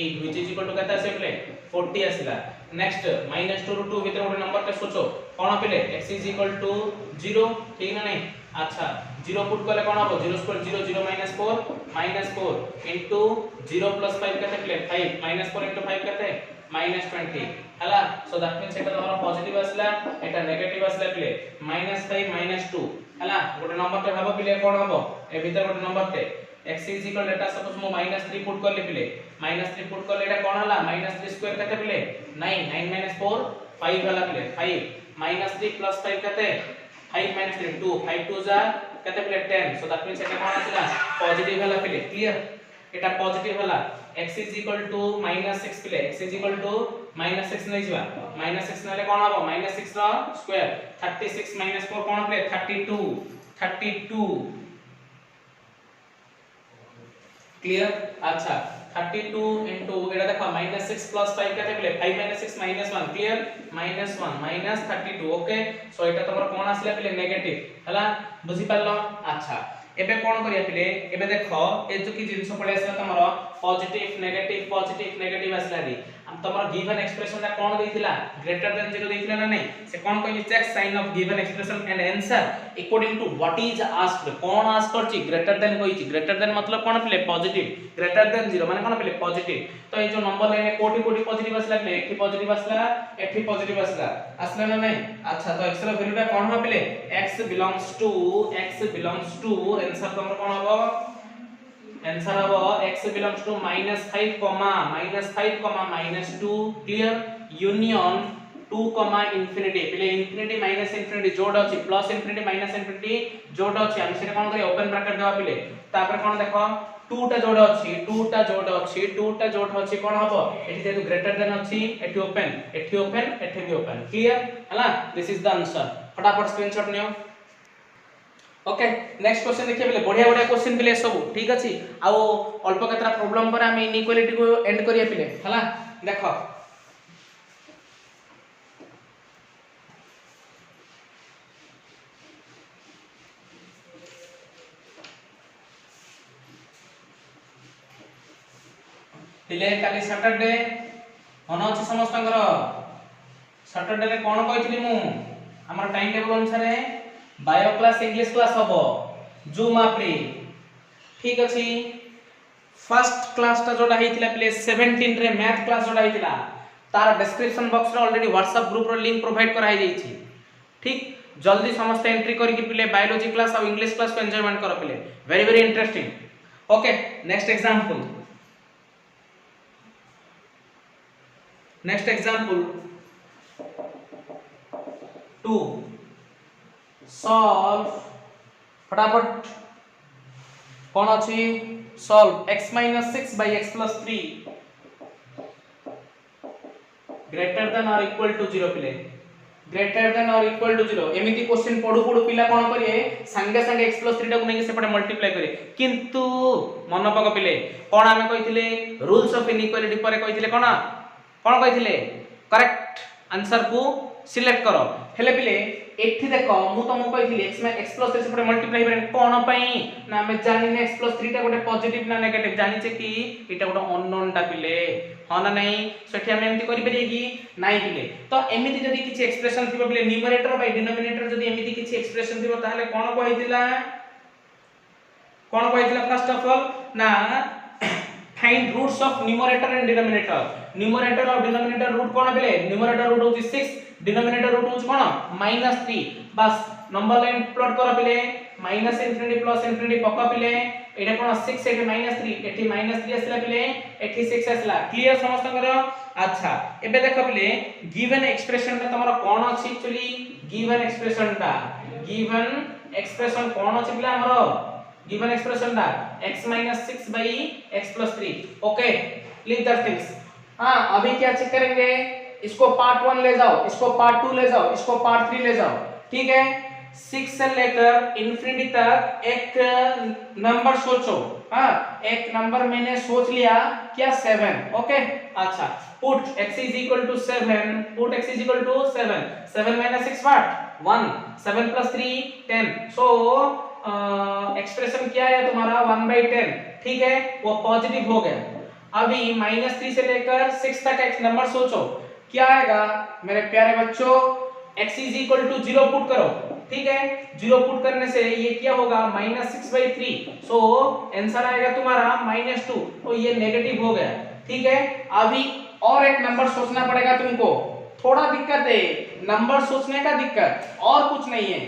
8 which is equal to केते आसे पिले 40 आसला नेक्स्ट -2 ରୁ 2 भीतर गोटे नंबर ते सोचो कोन पिले x is equal to 0 ठीक ना नहीं अच्छा 0 पुट करले कोन हो 0 स्क्वायर 0 0 minus 4 into 0 plus 5 केते पिले 5 -4 into 5 केते -20 हला सो दैट मींस एटा तमरा पॉजिटिव आसला एटा नेगेटिव आसला पिले -5 -2 हला गोटे नंबर ते भाबो पिले कोन हो ए भीतर गोटे नंबर ते x is equal data suppose मो -3 पुट करले पिले -3 पुट करले एटा कोन हला -3 स्क्वायर केते पिले 9 9 - 4 5 हला पिले 5 -3 + 5 केते 5 - 3 2 5 2 जा केते पिले 10 सो दैट मींस एटा कोन आसीला पॉजिटिव हला पिले क्लियर एटा पॉजिटिव हला x is equal to -6 पिले x is equal to -6 नै जिवा -6 नले कोन हबो -6 रो स्क्वायर 36 - 4 कोन पिले 32 क्लियर अच्छा 32 into एटा देखो -6 + 5 केते पिले 5 - 6 -1 क्लियर -1 -32 ओके सो एटा तमर कोन आसीला पिले नेगेटिव हला बुझी पालो अच्छा एबे कोन करिया पिले एबे देखो ए जो की जिंस पळे आसला तमर पॉजिटिव नेगेटिव आसला दी हम तमर गिवन एक्सप्रेशन ला कोन देथिला ग्रेटर देन 0 देथिला ना नहीं से कोन कहली check sign of given expression and answer according to what is asked कोन आस्क करची ग्रेटर देन होईची ग्रेटर देन मतलब कोन पिले पॉजिटिव ग्रेटर देन 0 माने कोन पिले पॉजिटिव तो ए जो नंबर लाइन कोटी पॉजिटिव आसला पिले एठी पॉजिटिव आसला एठी पॉजिटिव आसला ना नहीं अच्छा तो x रो वैल्यूटा कोन हो पिले x बिलोंग्स टू आंसर तमर कोन हो आंसर हबो x belongs to -5, -2 clear union 2, infinity पहिले इंफिनिटी माइनस इंफिनिटी जोड अछि प्लस इंफिनिटी माइनस इंफिनिटी जोड अछि हम सेटा कोन करी ओपन ब्रैकेट देबा पिले तापर कोन देखो 2 टा जोड अछि कोन हबो एठी जेतु ग्रेटर देन अछि एठी ओपन एठी भी ओपन क्लियर हला दिस इज द आंसर फटाफट screenshot neo okay next question देखिए बेले बढ़िया क्वेश्चन बेले सब ठीक अछि आ अल्प केतरा प्रॉब्लम पर हम इनइक्वालिटी को एंड करिया पिले हला देखो पिले काली सैटरडे मन अछि समस्तंकर सैटरडे रे कोन कहितली मु हमर टाइम टेबल अनुसार बायो क्लास इंग्लिश क्लास हबो जूम ऐप रे ठीक अछि फर्स्ट क्लास ता जोडा हेतिला प्ले 17 रे मैथ क्लास जोडा हेतिला तार डिस्क्रिप्शन बॉक्स रे ऑलरेडी व्हाट्सएप ग्रुप रो लिंक प्रोवाइड करा जाई छी ठीक जल्दी समस्त एंट्री करी कि प्ले बायोलॉजी क्लास और इंग्लिश क्लास को एंजॉयमेंट करो play very interesting okay next example 2 solve फटाफट कौन अछि solve x - 6 by x + 3 greater than और इक्वल टू 0 पिले ग्रेटर देन और इक्वल टू 0 एमिति क्वेश्चन पढु पिला कोन करिए संगे संगे x + 3 टा को नै सेपटे मल्टीप्लाई करे किंतु मन पक पिले कोन हमें कहिथिले रूल्स ऑफ इनइक्वालिटी पर कहिथिले कोन कहिथिले करेक्ट आंसर को सिलेक्ट करो हेले पिले एठी देखो मु तुमको कहिथिले x + 3 सेपटे मल्टीप्लाई करे कोन पई ना हम जानिने x + 3 टा गोटे पॉजिटिव ना नेगेटिव जानिचे कि एटा गोटे अननोन टा पिले हां ना नहीं सेठी हम एमति करि परिए कि नाही पिले तो एमिति जदी किछि एक्सप्रेशन थिबो पिले न्यूमरेटर बाय डिनोमिनेटर जदी एमिति किछि एक्सप्रेशन थिबो ताहले कोन कहिथिला फर्स्ट ऑफ ऑल ना find roots of numerator and denominator और डिनोमिनेटर रूट कोन पिले न्यूमरेटर रूट होची 6 डिनोमिनेटर रूट होची कोन -3 बस नंबर लाइन प्लॉट करा पिले माइनस इंफिनिटी प्लस इंफिनिटी पक्का पिले एटा कोन 6 एटी -3 एटी -3 आसला पिले एटी 6 आसला क्लियर समस्त करो अच्छा एबे देखो पिले गिवन एक्सप्रेशन ता तमरो कोन अछि एक्चुअली गिवन एक्सप्रेशन कोन अछि पिले हमरो गिवन एक्सप्रेशन ता x - 6 x + 3 okay leave that things हां अभी क्या चेक करेंगे इसको पार्ट 1 ले जाओ इसको पार्ट 2 ले जाओ इसको पार्ट 3 ले जाओ ठीक है 6 से लेकर इंफिनिटी तक एक नंबर सोचो हाँ एक नंबर मैंने सोच लिया क्या 7 ओके अच्छा put x is equal to 7 put x is equal to 7 7 minus 6 what 1 7 plus 3 10 so expression क्या है तुम्हारा 1/10 ठीक है वो पॉजिटिव हो गया अभी -3 से लेकर 6 तक एक नंबर सोचो क्या आएगा मेरे प्यारे बच्चों x is equal to 0 put करो ठीक है 0 पुट करने से ये क्या होगा -6/3 सो आंसर आएगा तुम्हारा -2 तो ये नेगेटिव हो गया ठीक है अभी और एक नंबर सोचना पड़ेगा तुमको थोड़ा दिक्कत है नंबर सोचने का दिक्कत और कुछ नहीं है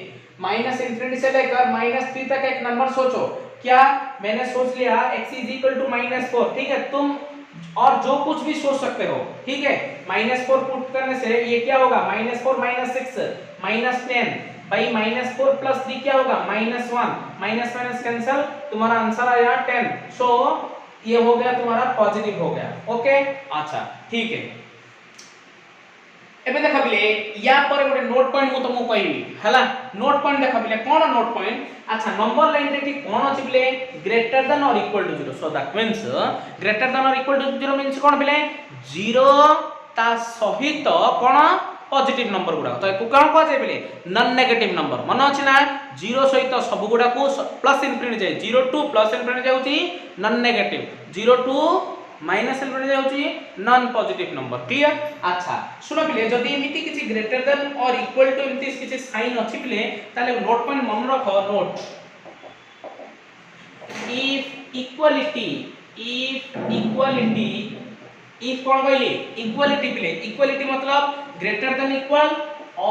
-इंफिनिटी से लेकर -3 तक एक नंबर सोचो क्या मैंने सोच लिया x is equal to -4 ठीक है तुम और जो कुछ भी सोच सकते हो ठीक है -4 पुट करने से ये क्या होगा -4 -6 -10 भाई -4 + 3 क्या होगा -1 माइनस माइनस कैंसिल तुम्हारा आंसर आया 10 सो ये हो गया तुम्हारा पॉजिटिव हो गया ओके अच्छा ठीक है एबे देखा बिले या पर गोटे नोट पॉइंट मु तुमको कहबी हला नोट पॉइंट देखा बिले कोन नोट पॉइंट अच्छा नंबर लाइन रे कि कोन अछि बिले ग्रेटर देन और equal to 0 so that means greater than और इक्वल टू 0 मींस कोन बिले 0 ता सहित कोन पॉजिटिव नंबर गुडा तो को कोन को जाय बिले नॉन नेगेटिव नंबर मन अछि ना 0 सहित सब गुडा को प्लस इंफिनिटी जाय 0 टू प्लस इंफिनिटी जाउची non negative 0 to minus infinity जाउची नॉन पॉजिटिव नंबर क्लियर अच्छा सुनो बिले जदी एमिति किछि ग्रेटर देन और इक्वल टू एमिति किछि साइन अछि बिले ताले नोट पॉइंट मन रखो नोट इफ इक्वालिटी इफ कोन कहली इक्वालिटी बिले इक्वालिटी मतलब ग्रेटर देन इक्वल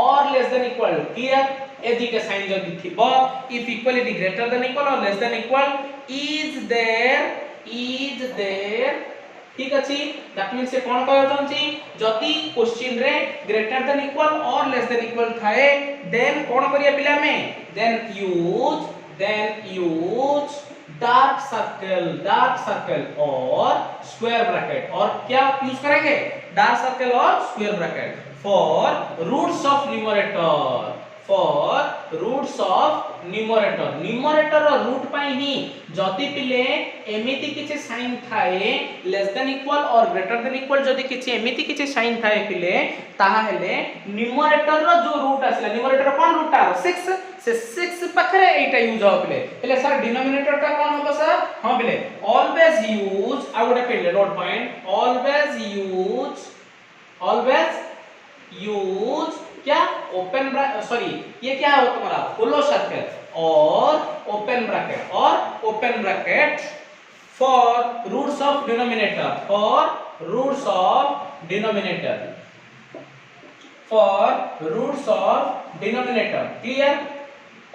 और लेस देन इक्वल क्लियर ए दिके साइन जदी थिबो if equality greater than equal और less than equal is there ठीक अछि दैट मींस से कोन कहय चाहछि जति क्वेश्चन रे ग्रेटर देन इक्वल और लेस देन इक्वल थाए देन कोन करिया पिला में देन यूज डार्क सर्कल और स्क्वायर ब्रैकेट और क्या यूज करेंगे डार्क सर्कल और square bracket for roots of numerator numerator और रूट पाई ही जति पिले एमिति किछि साइन थाए लेस देन इक्वल और ग्रेटर देन इक्वल जति किछि एमिति किछि साइन थाए पिले ताहा हेले न्यूमरेटर रो जो रूट आसला न्यूमरेटर कोन रूट आ 6 से 6 पखरे एटा यूज हो पिले हेले सर डिनोमिनेटर का कोन होबो सर हां पिले ऑलवेज यूज आ गोटे पिले नोट पॉइंट ऑलवेज यूज क्या ओपन ये क्या है तुम्हारा होलो सर्कल और open bracket for roots of denominator clear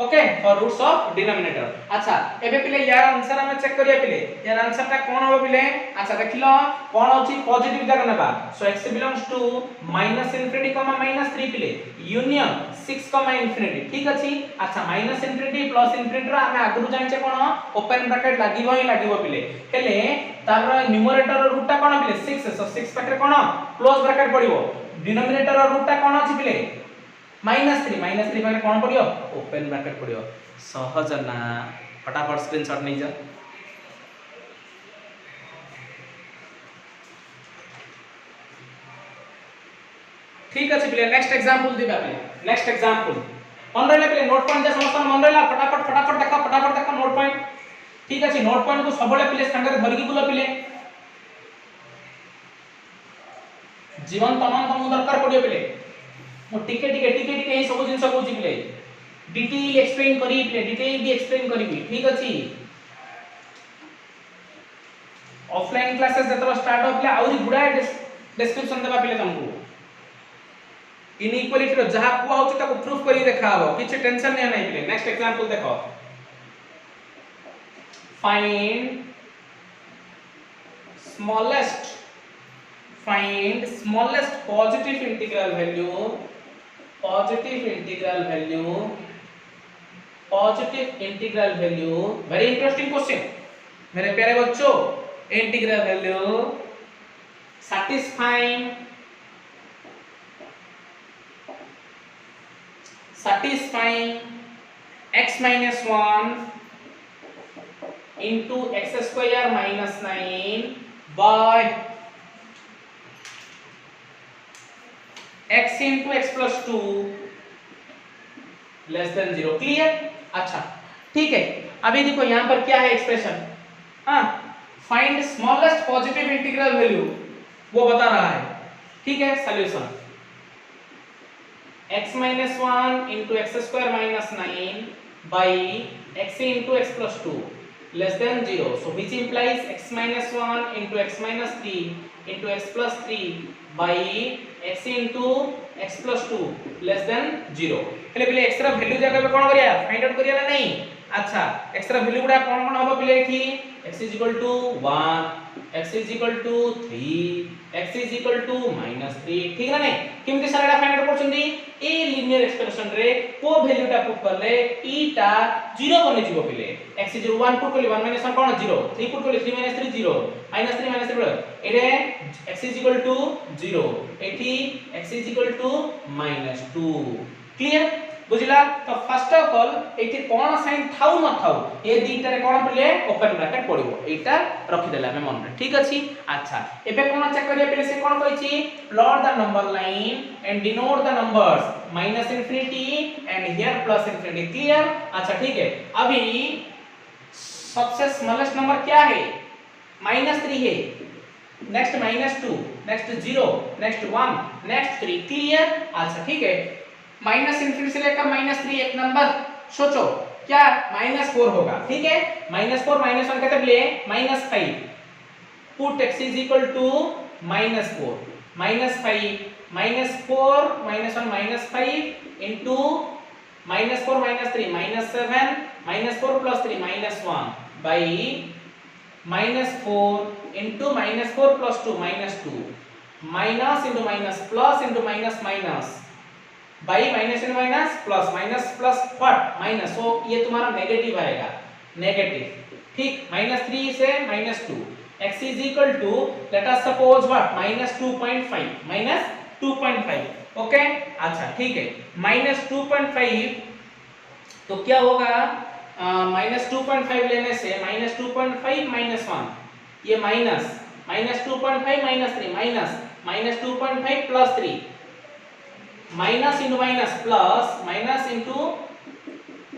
okay for roots of denominator अच्छा एबे पिले यार आंसर हमें चेक करिया पिले यार आंसर ता कोन हो पिले अच्छा देखिलो कोन होची पॉजिटिव जाक नेबा सो x बिलोंग्स टू -इंफिनिटी -3 पिले यूनियन 6 इंफिनिटी ठीक अछि अच्छा -इंफिनिटी प्लस इंफिनिटी रा हमें आगु जानिचे कोन ओपन ब्रैकेट लागिबो पिले हेले तार न्यूमरेटर रूट ता कोन पिले 6 सो 6 पाखरे कोन क्लोज ब्रैकेट पड़िबो डिनोमिनेटर रूट ता कोन अछि पिले -3 पाखरे कोन पड़ियो ओपन ब्रैकेट पड़ियो सहज ना फटाफट स्क्रीनशॉट नै जा ठीक अछि पिले नेक्स्ट एग्जांपल दिबा पिले नेक्स्ट एग्जांपल मन रहले पिले नोट पॉइंट जे समस्त मन रहला फटाफट देखो नोट पॉइंट ठीक अछि नोट पॉइंट को सबले पिले संगे धरकी बुला पिले जीवन तमाम तम दरकार पड़ियो पिले मो टिके ए सब जिंस कहूची पिले डिटेल एक्सप्लेन करी पिले डिटेल भी एक्सप्लेन करी ठीक अछि ऑफलाइन क्लासेस जतरा स्टार्ट हो पिले आउरी गुडा डिस्क्रिप्शन देबा पिले तुमको इनइक्वालिटी रो जहा को आउची ताको प्रूफ करी देखाबो किछ टेंशन नै पिले नेक्स्ट एग्जांपल देखो find smallest positive integral value very interesting question मेरे प्यारे बच्चों integral value satisfying x minus 1 into x square minus 9 by x into x plus 2 less than 0 clear. अच्छा ठीक है, अभी देखो यहां पर क्या है expression, find smallest positive integral value वो बता रहा है। ठीक है, solution x minus 1 into x square minus 9 by x into x plus 2 less than 0, so which implies x minus 1 into x minus 3 into x plus 3 by x into x plus 2 less than 0। पहले पहले x रा वैल्यू जगह पे कोन करिया फाइंड आउट करिया ना नहीं। अच्छा x रा वैल्यू गुडा कोन कोन होबो पहले एठी x = 1 x = 3 x = -3 ठीक ना नहीं केमति साराडा फाइंड आउट करछंदी ए लिनियर एक्सप्रेशन रे को वैल्यू टा पुट करले e टा 0 बने जीवो पहले x = 1 पुट करले 1 - 1 कोन 0 3 पुट करले 3 - 3 0 -3 बोले एरे x = 0 एठी x = -2 क्लियर बुझिला। तो फर्स्ट ऑफ ऑल एठी कोन साइन थाउ न थाउ ए दीटा रे कोन पले ओपन ब्रैकेट पड़िबो एटा रखि देला हम मन रे ठीक अछि। अच्छा एबे कोन चेक करिया पले से कोन कहिछि plot the number line and denote the numbers -minus infinity and here +plus infinity clear. अच्छा ठीक है, अभी सबसे स्मॉलेस्ट नंबर क्या है -3 है, next -2 next 0 next 1 next 3 clear. अच्छा ठीक है, माइनस इंफिनिटी से लेकर -3 एक नंबर सोचो क्या -4 होगा। ठीक है, -4 -1 कहते बोले -5 put x = -4 -5 -4 -1 -5 into -4 -3 -7 -4 + 3 -1 by -4 into -4 + 2 -2 minus into minus plus into minus minus by minus into minus plus what minus, so ये तुम्हारा नेगेटिव आएगा नेगेटिव ठीक -3 से -2 x = let us suppose what -2.5 okay. अच्छा ठीक है, -2.5 तो क्या होगा -2.5 लेने से -2.5 -1 ये -2.5 -3 -2.5 + 3 minus into minus plus minus into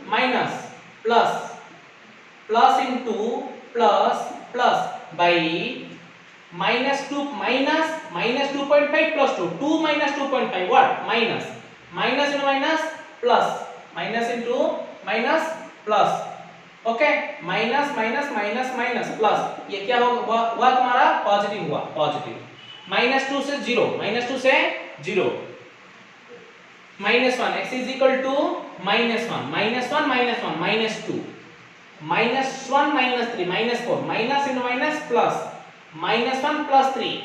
minus plus plus into plus plus by -2 minus -2.5 plus 2 2 minus 2.5 what minus minus into minus plus minus into minus plus okay minus minus minus minus plus ये क्या होगा हुआ तुम्हारा पॉजिटिव हुआ पॉजिटिव -2 से 0 -2 से 0 -1 x = -1 -1 -1 -2 -1 -3 -4 minus into minus plus -1 + 3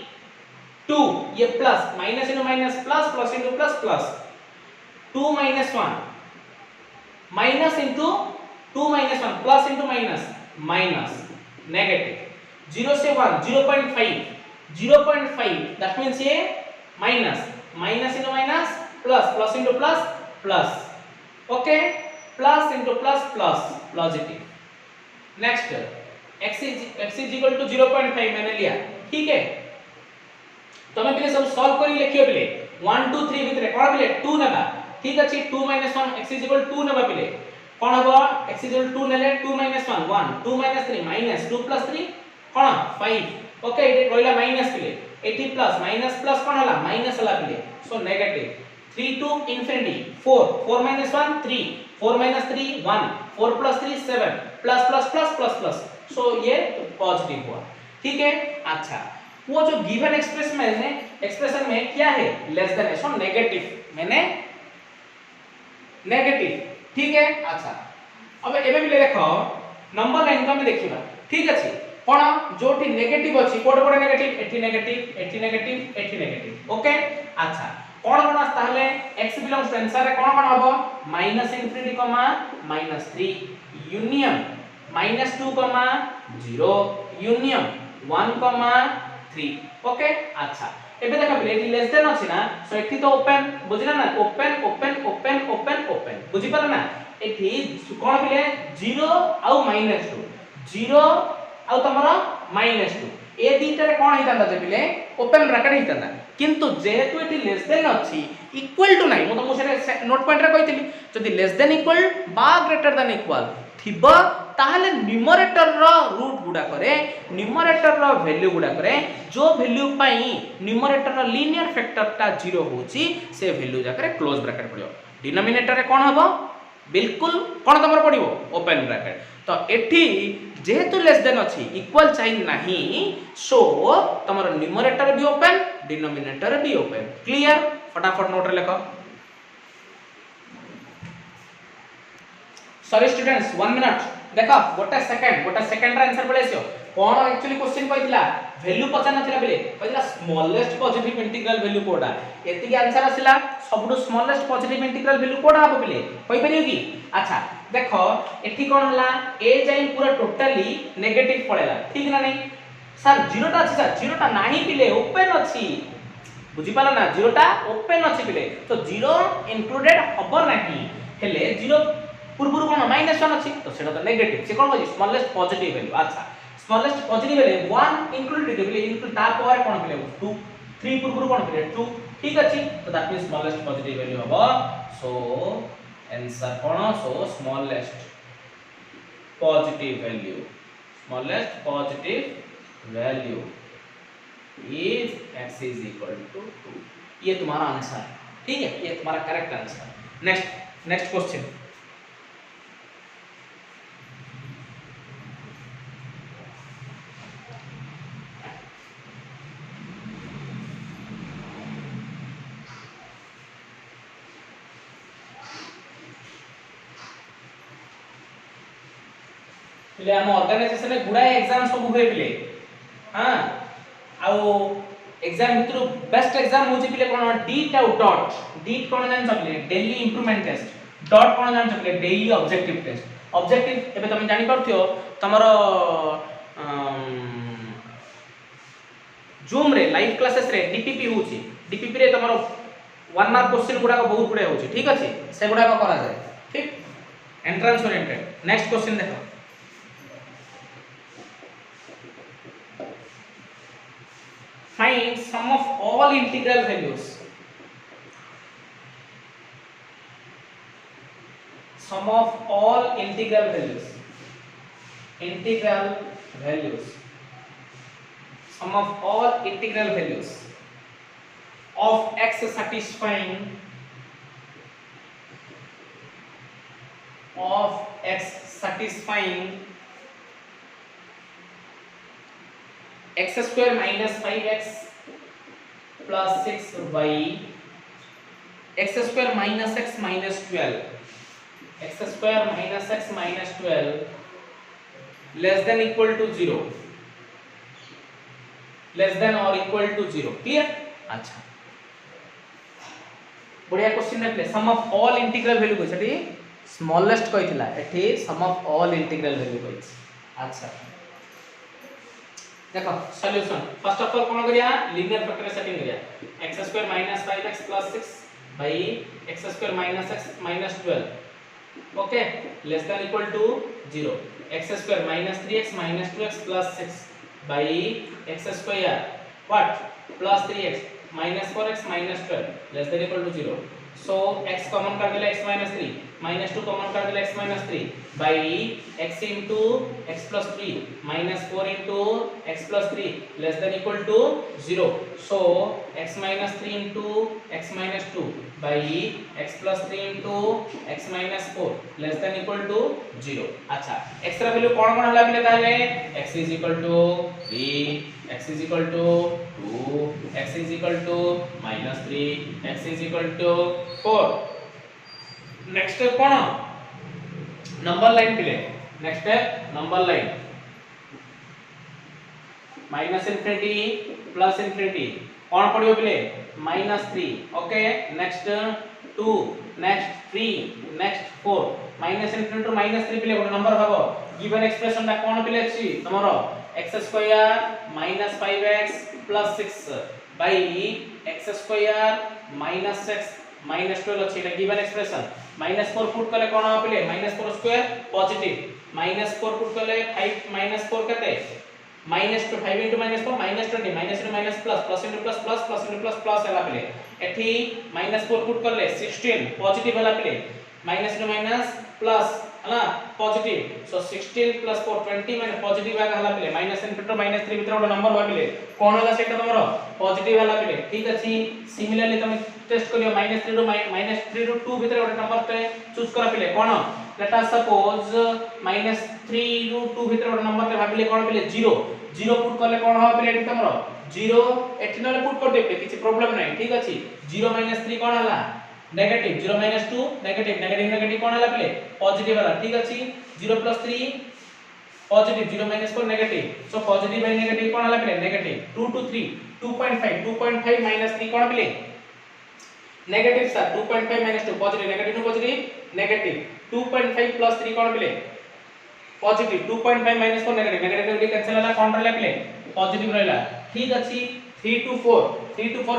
2 ये plus minus into minus plus plus into plus plus 2 - 1 minus into 2 - 1 plus into minus minus negative 0 से 1 0.5 that means ये minus into minus plus plus into plus plus okay plus into plus plus positive next x = 0.5 मैंने लिया ठीक है। तो मैं पहले सब सॉल्व करी लिखियो पहले 1 2 3 भितरे कोन पहले 2 नेबा ठीक अछि 2 - 1 x = 2 नेबा पहले कोन हबो x = 2 नेले 2 - 1 1 2 - 3 -2 + 3 कोन 5 ओके इटे रोइला माइनस पहले 80 प्लस माइनस प्लस कोन हला माइनस हला पहले so negative 3 to infinity 4 4 - 1 3 4 - 3 1 4 + 3 7 plus plus plus plus plus so ये पॉजिटिव हुआ ठीक है। अच्छा वो जो गिवन एक्सप्रेशन में क्या है लेस देन है सो नेगेटिव मैंने नेगेटिव ठीक है। अच्छा अब एबे भी देखो नंबर लाइन को हम देखिबा ठीक अछि कोन जोठी नेगेटिव अछि कोड कोड नेगेटिव एठी नेगेटिव एठी नेगेटिव एठी नेगेटिव ओके अच्छा कोन कोन ताहले x बिलोंग्स टू आंसर रे कोन कोन हबो -∞, -3 यूनियन -2, 0 यूनियन 1, 3 ओके अच्छा एबे देखा बिले लेस देन अछि ना सो एठी तो ओपन बुझिना ना open open open open open बुझि पर ना एठी कोन बिले 0 आ -2 0 आ तमरा -2 ए दीटा रे कोन हितांदा बिले ओपन ब्रैकेट हितांदा किंतु जेहेतु एठी लेस देन अछि इक्वल टू नाही मो से नोट पॉइंट रे कहितली जदि लेस देन इक्वल बा ग्रेटर देन इक्वल थिबो ताहले न्यूमरेटर रो रूट गुडा करे न्यूमरेटर रो वैल्यू गुडा करे जो वैल्यू पाई न्यूमरेटर रो लीनियर फैक्टर ता 0 होची से वैल्यू जाकरे क्लोज ब्रैकेट पड़ियो डिनोमिनेटर रे कोन हबो बिल्कुल कोन तमर पड़ियो ओपन ब्रैकेट तो एठी जेहेतु लेस देन अछि इक्वल साइन नाही सो तमर न्यूमरेटर भी ओपन डिनोमिनेटर भी ओपन क्लियर फटाफट नोट रे लिखो सॉरी स्टूडेंट्स 1 मिनट देखो गोटे सेकंड रा आंसर पळेसियो कोन एक्चुअली क्वेश्चन कहितला वैल्यू पचा नथिला बेले कहितला स्मॉलेस्ट पॉजिटिव इंटीग्रल वैल्यू कोडा एति के आंसर आसिला सबडू स्मॉलेस्ट पॉजिटिव इंटीग्रल वैल्यू कोडा हबो बेले कहि परियो की अच्छा देखो एठी कोन हला ए जाई पूरा टोटली नेगेटिव पळेला ठीक ना नहीं सर 0 टा अछि सर 0 टा नाही पिले ओपन अछि बुझि पाला ना 0 टा ओपन अछि पिले तो 0 इंक्लूडेड हबो नाही हेले 0 पूर्वरु कोन -1 अछि तो सेटा तो नेगेटिव से कोन होई स्मॉलेस्ट पॉजिटिव वैल्यू अच्छा स्मॉलेस्ट पॉजिटिव वैल्यू 1 इंक्लूडेड देबे इंक्लूड ता पर कोन पिले 2 3 पूर्वरु कोन पिले 2 ठीक अछि तो that means smallest positive value हबो सो आंसर कोन so smallest positive value is x is equal to 2 ये तुम्हारा आंसर ठीक है ये तुम्हारा करेक्ट आंसर नेक्स्ट क्वेश्चन पिले हम ऑर्गेनाइजेशन में गुडा एग्जाम सब हुए पिले हां आउ एग्जाम भितरु बेस्ट एग्जाम होची पिले कोन डीट आउ डॉट डीट कोन जान चपले डेली इंप्रूवमेंट टेस्ट डॉट कोन जान चपले डेली ऑब्जेक्टिव टेस्ट ऑब्जेक्टिव एबे तुम जानि परथियो तमरो जूम रे लाइव क्लासेस रे डीपीपी होची डीपीपी रे तमरो 1 मार्क क्वेश्चन गुडा को बहुत गुडा होची ठीक अछि से गुडा को करा जाय ठीक एंट्रेंस ओरिएंटेड नेक्स्ट क्वेश्चन देखो find sum of all integral values sum of all integral values sum of all integral values of x satisfying x square minus 5x plus 6y x square minus x minus 12 x square minus x minus 12 less than equal to 0 less than or equal to 0 clear अच्छा बढ़िया क्वेश्चन देखले सम ऑफ ऑल इंटीग्रल वैल्यू को छटी स्मॉलेस्ट कहितला एठी सम ऑफ ऑल इंटीग्रल वैल्यू कहिछ अच्छा देखो सॉल्यूशन फर्स्ट ऑफ ऑल कोन करिया लीनियर फैक्टर सेटिंग करिया x² - 5x + 6 by x² - x - 12 okay less than equal to 0 x² - 3x - 2x + 6 by x² what plus 3x minus 4x minus 12 less than equal to 0 so x common कर देले x minus 3 minus 2 common कर देले x minus 3 by x into x plus 3 minus 4 into x plus 3 less than equal to 0 so x minus 3 into x minus 2 by x plus 3 into x minus 4 less than equal to 0 अच्छा x रा वैल्यू कोन कोन हला बिले ताले x is equal to 3 x is equal to 2 x is equal to minus 3 x is equal to 4 next कोन नंबर लाइन पिले next number line minus infinity plus infinity कौन पड़ियो पिले -3 okay next 2 next 3 next 4 minus infinity to -3 पिले गोटे नंबर भागो गिवन एक्सप्रेशन ता कौन पिले अछि तमरो x square -5x + 6 by x square -6 -12 अछि एटा गिवन एक्सप्रेशन -4 पुट करले कोन हो पिले -4 स्क्वायर पॉजिटिव -4 पुट करले 5 -4 कते -2 5 * -4 -20 -+ plus * plus plus plus * plus plus हला पिले एठी -4 पुट करले 16 पॉजिटिव हला पिले -* प्लस हला पॉजिटिव सो 16 + 4 20 माने पॉजिटिव हला पिले -3 भीतर गोटे नंबर भाबिले कोन हला सेटा तमरो पॉजिटिव हला पिले ठीक अछि सिमिलरली तुम टेस्ट करियो -3 टू 2 भीतर गोटे नंबर ते चूज करा पिले कोन लेट अस सपोज -3 टू 2 भीतर गोटे नंबर ते भाबिले कोन पिले 0 0 पुट करले कोन हो पिले एठी तमरो 0 एठी नले पुट कर देबे किछि प्रॉब्लम नै ठीक अछि 0 - 3 कोन हला नेगेटिव 0 - 2 नेगेटिव नेगेटिव नेगेटिव कोन हला पिले पॉजिटिव हला ठीक अछि 0 + 3 positive 0 - 4 negative so positive by negative कोन हला पिले नेगेटिव 2 to 3 2.5 -3 कोन पिले negative sir 2.5 - 2 positive negative to positive negative 2.5 + 3 कोन पिले positive 2.5 - 4 negative negative negative cancel हला कोन रहला पिले पॉजिटिव रहला ठीक अछि 3 to 4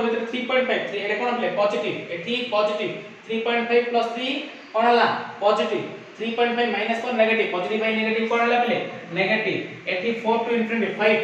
भीतर 3.5 3 एडे कोन पिले पॉजिटिव एठी पॉजिटिव 3.5 + 3 कोन हला positive 3.5 - 4 negative positive by negative कोन हला पिले नेगेटिव एठी 4 to infinity 5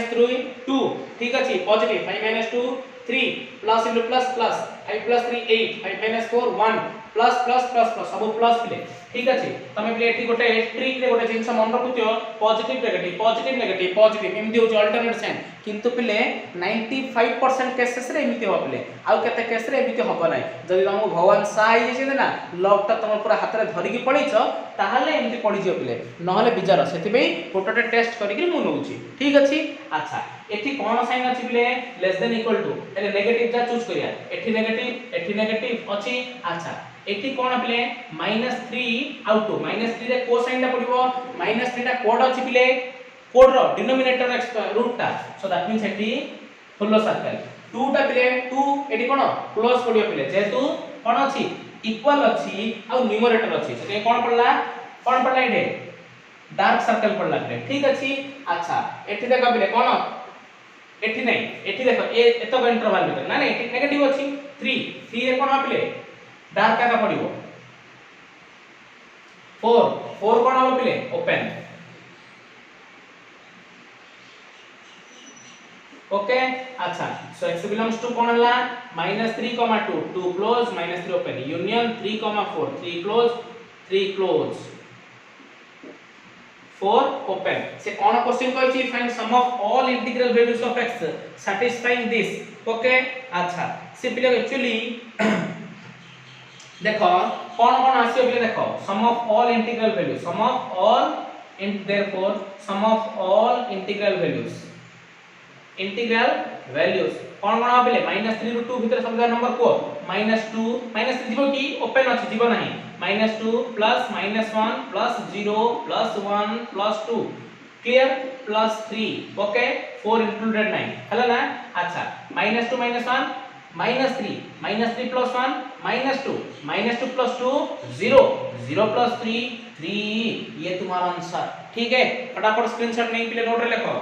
- 3 2 ठीक अछि positive 5 - 2 3 plus * plus plus 5 + 3 8 5 - 4 1 plus plus plus plus सब प्लस पिले ठीक अछि तमे पिले एठी गोटे ट्रिक रे गोटे जिंस मन रखुतियो पॉजिटिव नेगेटिव पॉजिटिव एमदी हो अल्टरनेट साइन किंतु पिले 95% केसेस रे एमिति हो पिले आउ केते केस रे एमिति होबो नै जदि तुमको भगवान सहाय जे ना लॉक ता तुम पूरा हाथ रे धरि की पड़ीछ ताहाले एमिति पड़ी जियो पिले नहले बिजार सेति बे फोटोटे टेस्ट करी कि मु नउची ठीक अछि अच्छा एठी कोन साइन अछि पिले लेस देन इक्वल टू एले नेगेटिव जा चूज करिया एठी नेगेटिव अछि अच्छा एठी कोन पिले -3 आउट टू -3 रे को साइन ता पडिबो -3 ता कोड अछि पिले कोड रो डिनोमिनेटर रूट ता सो दैट मींस एठी फुल सर्कल 2 ता पिले 2 एठी कोन क्लोज पडियो पिले जेतु कोन अछि इक्वल अछि आ न्यूमरेटर अछि से कोन पडला एठे डार्क सर्कल पडला पिले ठीक अछि अच्छा एठी देखा पिले कोन एठी नै एठी देखो ए एतो इंटरवल भीतर ना एठी नेगेटिव अछि 3 रे कोन पिले डार्क का पडिबो 4 कोन हो पिले ओपन ओके अच्छा सो x बिलोंग्स टू कोन हला -3, 2 2 close -3 open union 3, 4 3 close 4 open से कोन क्वेश्चन कहै छी find sum of all integral values of x satisfying this okay अच्छा से पिले एक्चुअली देखो कोन आसीयो पिले देखो sum of all integral value sum of all in therefore sum of all integral values कोन पिले -3 ରୁ 2 भीतर समझा नंबर को -2 -3 जीवो की ओपन अछि जीवो नाही -2 plus -1 plus 0 plus 1 plus 2 clear plus 3 okay 4 included नाही हला ना अच्छा -2 -1 -3 -3 plus 1 -2 -2 plus 2 0 0 plus 3 3 ये तुम्हारा आंसर ठीक है फटाफट स्क्रीनशॉट नहीं पिले नोट रे लिखो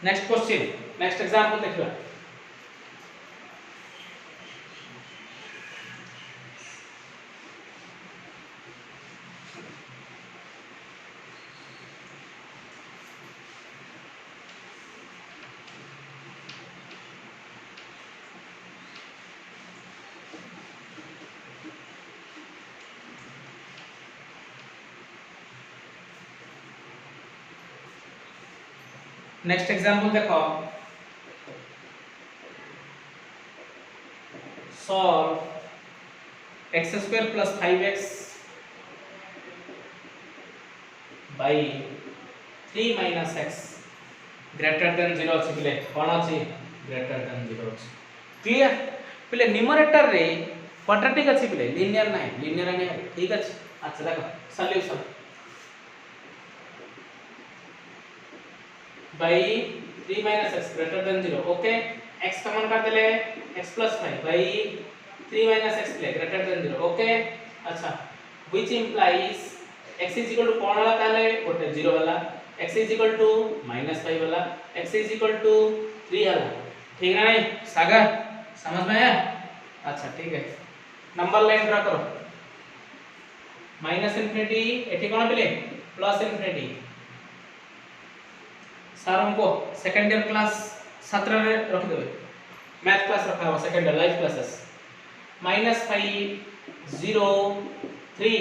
नेक्स्ट क्वेश्चन नेक्स्ट एग्जांपल देखियो नेक्स्ट एग्जांपल देखो solve x² + 5x by 3 - x greater than 0 अछि पिले कोन अछि ग्रेटर देन 0 अछि क्लियर पिले न्यूमरेटर रे क्वाड्रेटिक अछि पिले लिनियर नाही लिनियर नाही ठीक अछि। अच्छा देखो solution by 3 minus x greater than 0 okay x common कर देले x plus 5 by 3 minus x greater than 0 okay. अच्छा which implies x is equal to कोन वाला ताले गोटे 0 वाला x is equal to -5 वाला x is equal to 3 वाला ठीक है नहीं सागर समझ में आया। अच्छा ठीक है नंबर लाइन ड्रा करो माइनस इंफिनिटी एठी कोन पिले प्लस इंफिनिटी सर हमको सेकंड ईयर क्लास 17 रे रख देबे मैथ क्लास रखा हो second year live classes -5 0 3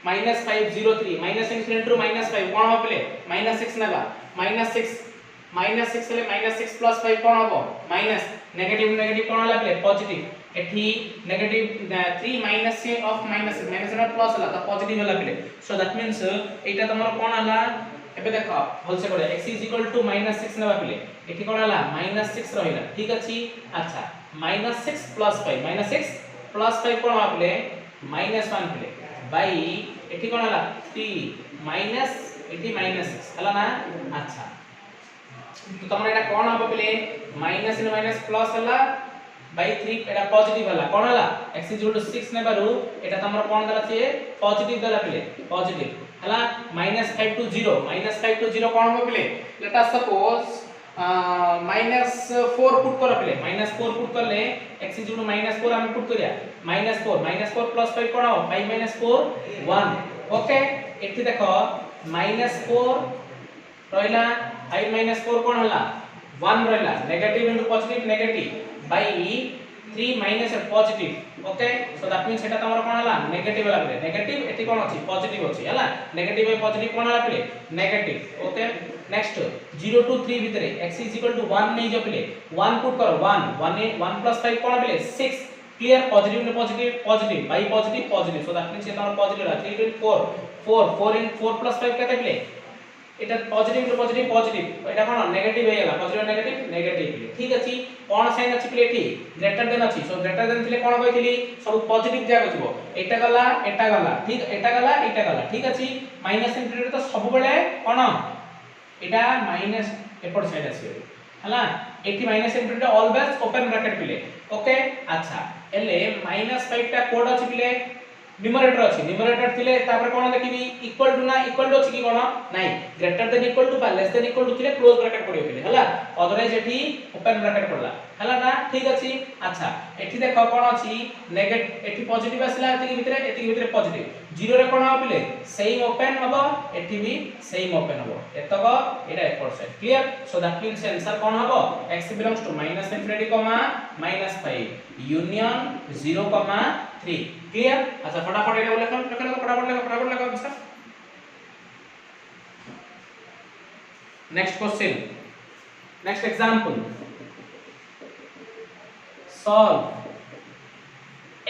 -5 0 3 minus infinity to -5 कोन हो पिले -6 नेबा -6 ले -6 प्लस 5 कोन हो माइनस नेगेटिव नेगेटिव कोन होला पिले पॉजिटिव एठी negative 3 minus of minus not plus होला त पॉजिटिव होला पिले सो दैट मींस एटा तमरो कोन होला एबे देखो भल से पड़े x is equal to -6 नेबा पिले एठी कोन होला -6 रहिला ठीक अछि। अच्छा -6 प्लस 5 -6 प्लस 5 कोन होला पिले -1 पिले बाई एठी कोन होला 3 माइनस एठी -6 हला ना। अच्छा तो तमरे एटा कोन होबो पिले माइनस इन माइनस प्लस हला बाई 3 एटा पॉजिटिव हला कोन हला x is equal to 6 नेबारु एटा तमरो कोन देला छे पॉजिटिव देला पिले पॉजिटिव हला -5 to 0 कोन हो पिले लेट अस सपोज -4 पुट कर पिले -4 पुट करले x is equal to -4 हम पुट करिया -4 प्लस 5 कोन हो 5 4 1 ओके एठी देखो -4 रहला 5 4 कोन होला 1 रहला negative into positive negative by 3 minus positive okay so that means एटा तमरो कोन हला नेगेटिव वाला पिले नेगेटिव एठी कोन अछि पॉजिटिव अछि हला नेगेटिव बाई पॉजिटिव कोन हला पिले नेगेटिव ओके। नेक्स्ट 0 to 3 भितरे x is equal to 1 नै जो पिले 1 पुट करो 1 plus 5 कोन पिले 6 क्लियर पॉजिटिव ने positive positive by positive so that means Etah तमरो positive La 3 into 4 in 4 plus 5 कते पिले एटा positive to positive Etah cone negative हे गेला पॉजिटिव नेगेटिव ठीक अछि कोन साइन अछि प्ले एठी ग्रेटर देन अछि सो ग्रेटर देन थिले कोन कहितली सब पॉजिटिव जाय गजिवो एटा गला ठीक एटा गला ठीक अछि माइनस इंफिनिटी तो सब बेले कोन एटा माइनस एपट साइड अछि हला एठी minus infinity always open bracket play okay. अच्छा एले -5 टा कोड अछि प्ले न्यूमरेटर अछि न्यूमरेटर थिले तापर कोन देखिबी इक्वल टू ना इक्वल टू अछि कि कोन नाही ग्रेटर देन इक्वल टू बा लेस देन इक्वल टू थिले क्लोज ब्रैकेट पडियो थिले हला अदरवाइज एठी ओपन ब्रैकेट पडला हला ना ठीक अछि। अच्छा एठी देखो कोन अछि नेगेटिव एठी पॉजिटिव आसला एति भितरे पॉजिटिव 0 रे कोन आपिले सेम ओपन हबो एठी भी सेम ओपन हबो एतको एटा एपट side clear so that means answer कोन हबो x belongs to -infinity -5 union 0 3 clear. अच्छा फटाफट एटा लिखो फटाफट लिखो आंसर। Next question next example solve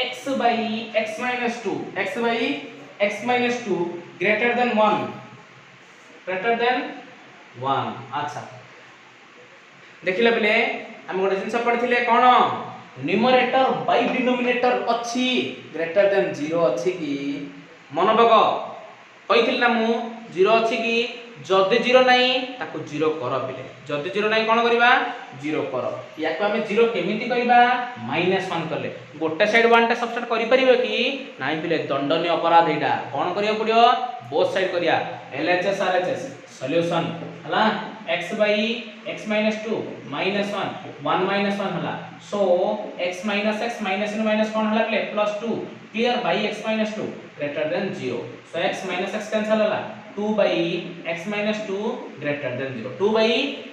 x by x minus 2 greater than 1 अच्छा देखिले बेले हम गोटे जिंस पढिथिले कोन न्यूमरेटर बाय डिनोमिनेटर अछि ग्रेटर देन 0 अछि कि मन बग कहिथिल ना मु 0 अछि कि जदि 0 नाही ताको 0 कर बिले जदि 0 नाही कोन करबा 0 कर याको हमें 0 केमिति करबा -1 करले गोटे साइड 1 टा सबसेट करि परिबो कि नाही बिले दंडनीय अपराध एटा कोन करियो पडियो बोथ साइड करिया LHS RHS सॉल्यूशन हला x by x minus 2 minus 1 minus 1 हला सो x minus x minus in minus कोन हला play +2 clear by x minus 2 greater than 0 so x minus x cancel हला 2 by x minus 2 greater than 0 2 by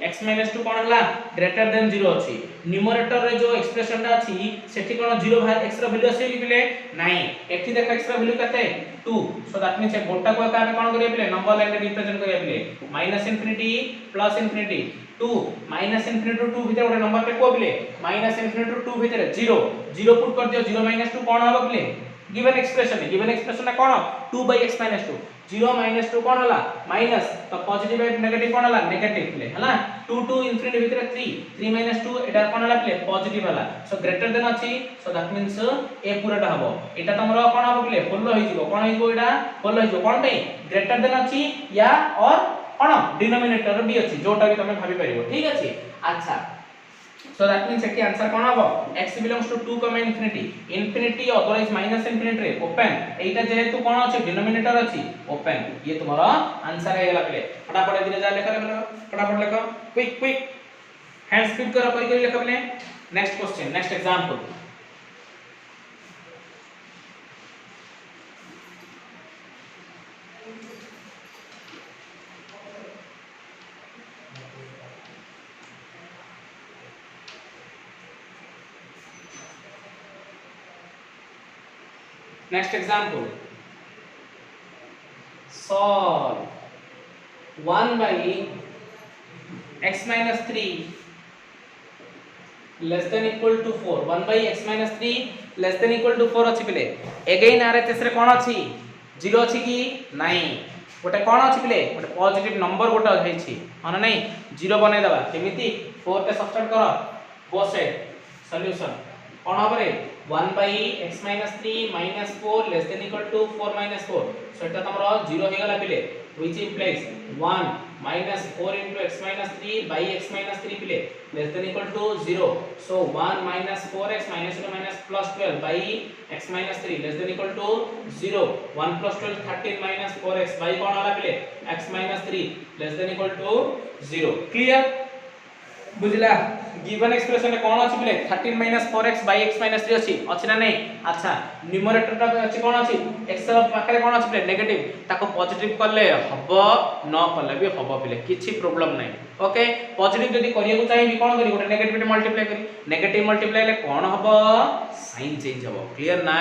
x minus 2 कोन हला greater than 0 अछि न्यूमरेटर रे जो एक्सप्रेशन ता अछि सेठी कोन 0 भाग x रो वैल्यू अछि बिले नाही एठी देख x रो वैल्यू कते 2 सो दैट मींस गोटा को का कोन करिया बिले नंबर लाइन रे रिप्रेजेंट करिया बिले minus infinity plus infinity 2 minus infinity to 2 भीतर गोटे नंबर पे को बिले माइनस इंफिनिटी टू 2 भीतर 0 पुट कर दियो 0 - 2 कोन होबो बिले गिवन एक्सप्रेशन ना कोन 2 by x - 2 0 माइनस 2 कोन हला माइनस तो पॉजिटिव एंड नेगेटिव कोन हला नेगेटिव प्ले हला 2 टू इंफिनिटी भीतर 3 माइनस 2 एटा कोन हला प्ले पॉजिटिव हला सो ग्रेटर देन अछि सो दैट मींस ए पूराटा हबो एटा तमरो कोन हबो प्ले होल होई जिवो कोन होइबो एटा होल होई जिवो कोन पे ग्रेटर देन अछि या और कोन डिनोमिनेटर भी अछि जोटा भी तमे भाबी परिबो ठीक अछि अच्छा so that means एकी आंसर कोन हबो x belongs to 2 infinity infinity otherwise minus infinity रे ओपन एटा जेहेतु कोन अछि डिनोमिनेटर अछि ओपन ये तुम्हारा आंसर है गेला प्ले फटाफट दिले जा लेखा फटाफट लेखो क्विक क्विक हैंड स्पीड करो करी लेखो प्ले next question next example Next example. Solve 1 by x minus 3 less than equal to 4. 1 by x minus 3 less than equal to 4 अछि पिले again RHS रे कोन अछि 0 अछि कि नाही गोटे कोन अछि पिले गोटे पॉजिटिव नंबर गोटे अछि छि माने नाही 0 बनै दबा केमिति 4 के सब्स्टिट्यूट करो बोथ साइड सॉल्यूशन कोन हबरे 1 by x minus 3 minus 4 less than equal to 4 minus 4 so eta तमरो 0 हे गला पिले which implies 1 minus 4 into x minus 3 by x minus 3 पिले less than equal to 0 so 1 minus 4x minus 0 minus plus 12 by x minus 3 less than equal to 0 1 plus 12 13 minus 4x by कोन वाला पिले x minus 3 less than equal to 0 clear बुझला गिवन एक्सप्रेशन रे कोन अछि पिले 13 4x x 3 अछि ना नै अच्छा न्यूमरेटर ता अछि कोन अछि x पाखरे कोन अछि पिले नेगेटिव ताको पॉजिटिव करले हबो न करले भी हबो पिले किछि प्रॉब्लम नै ओके पॉजिटिव जदी करिया को चाहिबी कोन करी गोटे नेगेटिव मल्टीप्लाई करी नेगेटिव मल्टीप्लाई ले कोन हबो साइन चेंज हबो क्लियर ना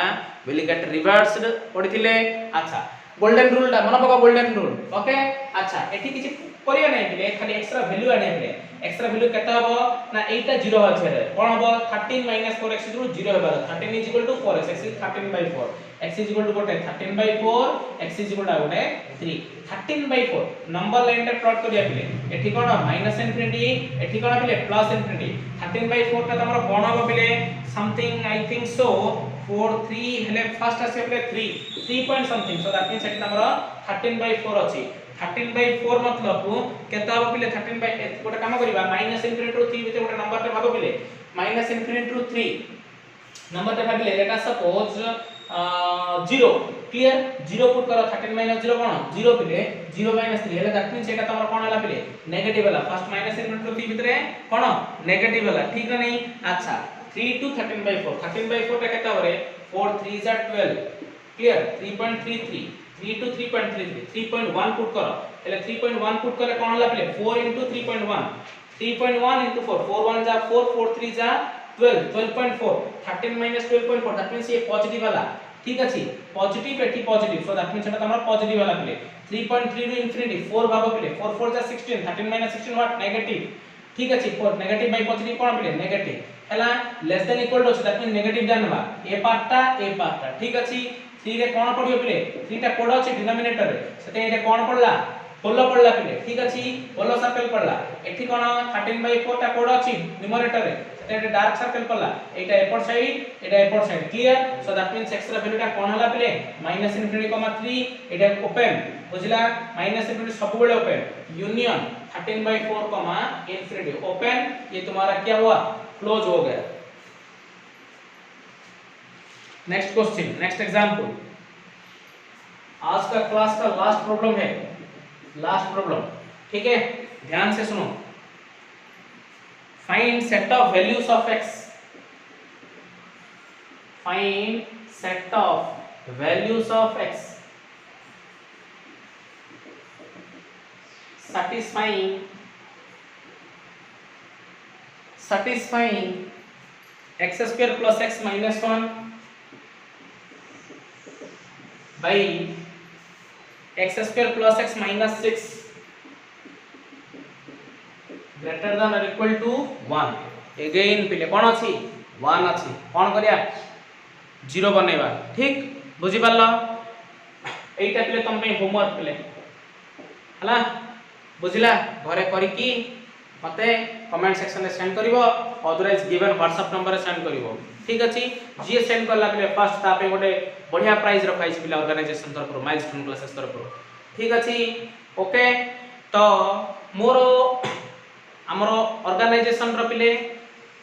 विल गेट रिवर्स्ड पढिथिले अच्छा गोल्डन रूल दा मन पका गोल्डन रूल ओके अच्छा एठी किछि करिया नै पिले खाली एक्स्ट्रा वैल्यू आने पिले एक्स्ट्रा वैल्यू केता हबो ना एटा 0 अछि रे कोन हबो 13 4x 0 हेबा 13 4x x is 13/4 x is equal to गोटे 13/4 x is equal to गोटे 3 13/4 नंबर लाइन रे प्लॉट करिया पिले एठी कोन माइनस इंफिनिटी एठी कोन पिले प्लस इंफिनिटी 13/4 ता तमरो कोन हबो पिले समथिंग आई थिंक सो 4 3 हेले फर्स्ट आसे पिले 3 point something so that means एठी तमरो 13/4 अछि 13/4 मतलब केता हबो पिले 13 गोटे काम करिबा माइनस इंफिनिटी टू 3 बिते गोटे नंबर रे भागो पिले माइनस इंफिनिटी टू 3 नंबर रे भागले late us suppose 0 clear 0 put करो 13 0 कोन 0 पिले 0 3 हेले दैट मींस एटा तमरो कोन हला पिले नेगेटिव हला फर्स्ट माइनस इंफिनिटी टू 3 बितरे कोन नेगेटिव हला ठीक ना नहीं अच्छा 3 to 13/4 13/4 रे केता होरे 4 3 are 12 क्लियर 3.33 3 to 3.33 3.1 पुट करो એટલે 3.1 पुट करले कोन हला पिले 4 into 3.1 3.1 into 4 4 1 जा 4 4 3 जा 12 12.4 13 12.4 दैट मींस ये पॉजिटिव वाला ठीक अछि positive eighty positive so that means Etah तमरा positive वाला पिले 3.3 टू इंफिनिटी 4 भागो पिले 4 4 जा 16 13 16 व्हाट नेगेटिव ठीक अछि 4 नेगेटिव बाय पॉजिटिव कोन पिले नेगेटिव हला less than equal to that means negative जानबा ए पार्टटा ठीक अछि 3 रे कोन पडियो पिले 3 टा कोड अछि डिनोमिनेटर रे सते एटा कोन पडला होलो पडला पिले ठीक अछि होलो सर्कल पडला एठी कोन 13/4 टा कोड अछि न्यूमरेटर रे सते एटा डार्क सर्कल पडला एटा एपोर्ट side clear so that means extra value टा कोन हला पिले -∞, 3 एटा ओपन बुझला -∞ सब बेले ओपन यूनियन 13/4, ओपन ये तुम्हारा क्या हुआ क्लोज हो गया नेक्स्ट क्वेश्चन नेक्स्ट एग्जांपल आज का क्लास का लास्ट प्रॉब्लम है लास्ट प्रॉब्लम ठीक है ध्यान से सुनो find set of values of x find set of values of x satisfying x square plus x minus 1 by x square plus x minus 6 greater than or equal to 1 again पिले कोन अछि 1 अछि कोन करिया 0 बनेबा ठीक बुझि पारलो एटा पिले तुम पे होमवर्क पिले हला बुझिला घरे करी की मते कमेंट सेक्शन में सेंड करिवो अदरवाइज गिवन व्हाट्सएप नंबर रे सेंड करिवो ठीक अछि जे सेंड करला पिले फर्स्ट ता पे गोटे बढ़िया प्राइज रखाई छै पिला ऑर्गेनाइजेशन तरफ माइलस्टोन क्लासेस तरफ ठीक अछि ओके तो मोर हमर ऑर्गेनाइजेशन रो पिले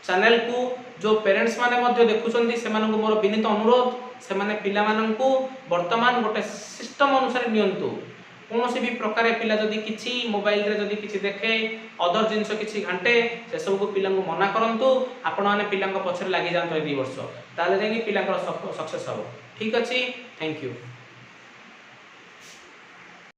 चैनल को जो पेरेंट्स माने मध्ये देखुछन्ती से मानको मोर विनीत अनुरोध से माने पिला माननकू वर्तमान गोटे सिस्टम अनुसार नियंतु कौन भी प्रकार पिला जदि किछि मोबाइल रे जदि किछि देखे अदर जिंस किछि घंटे से सब को पिला को मना करंतु आपण माने पिला को पछरे लागि जानतो 2 वर्ष ताले जेनी पिला को सक्सेस हो ठीक अछि थैंक यू।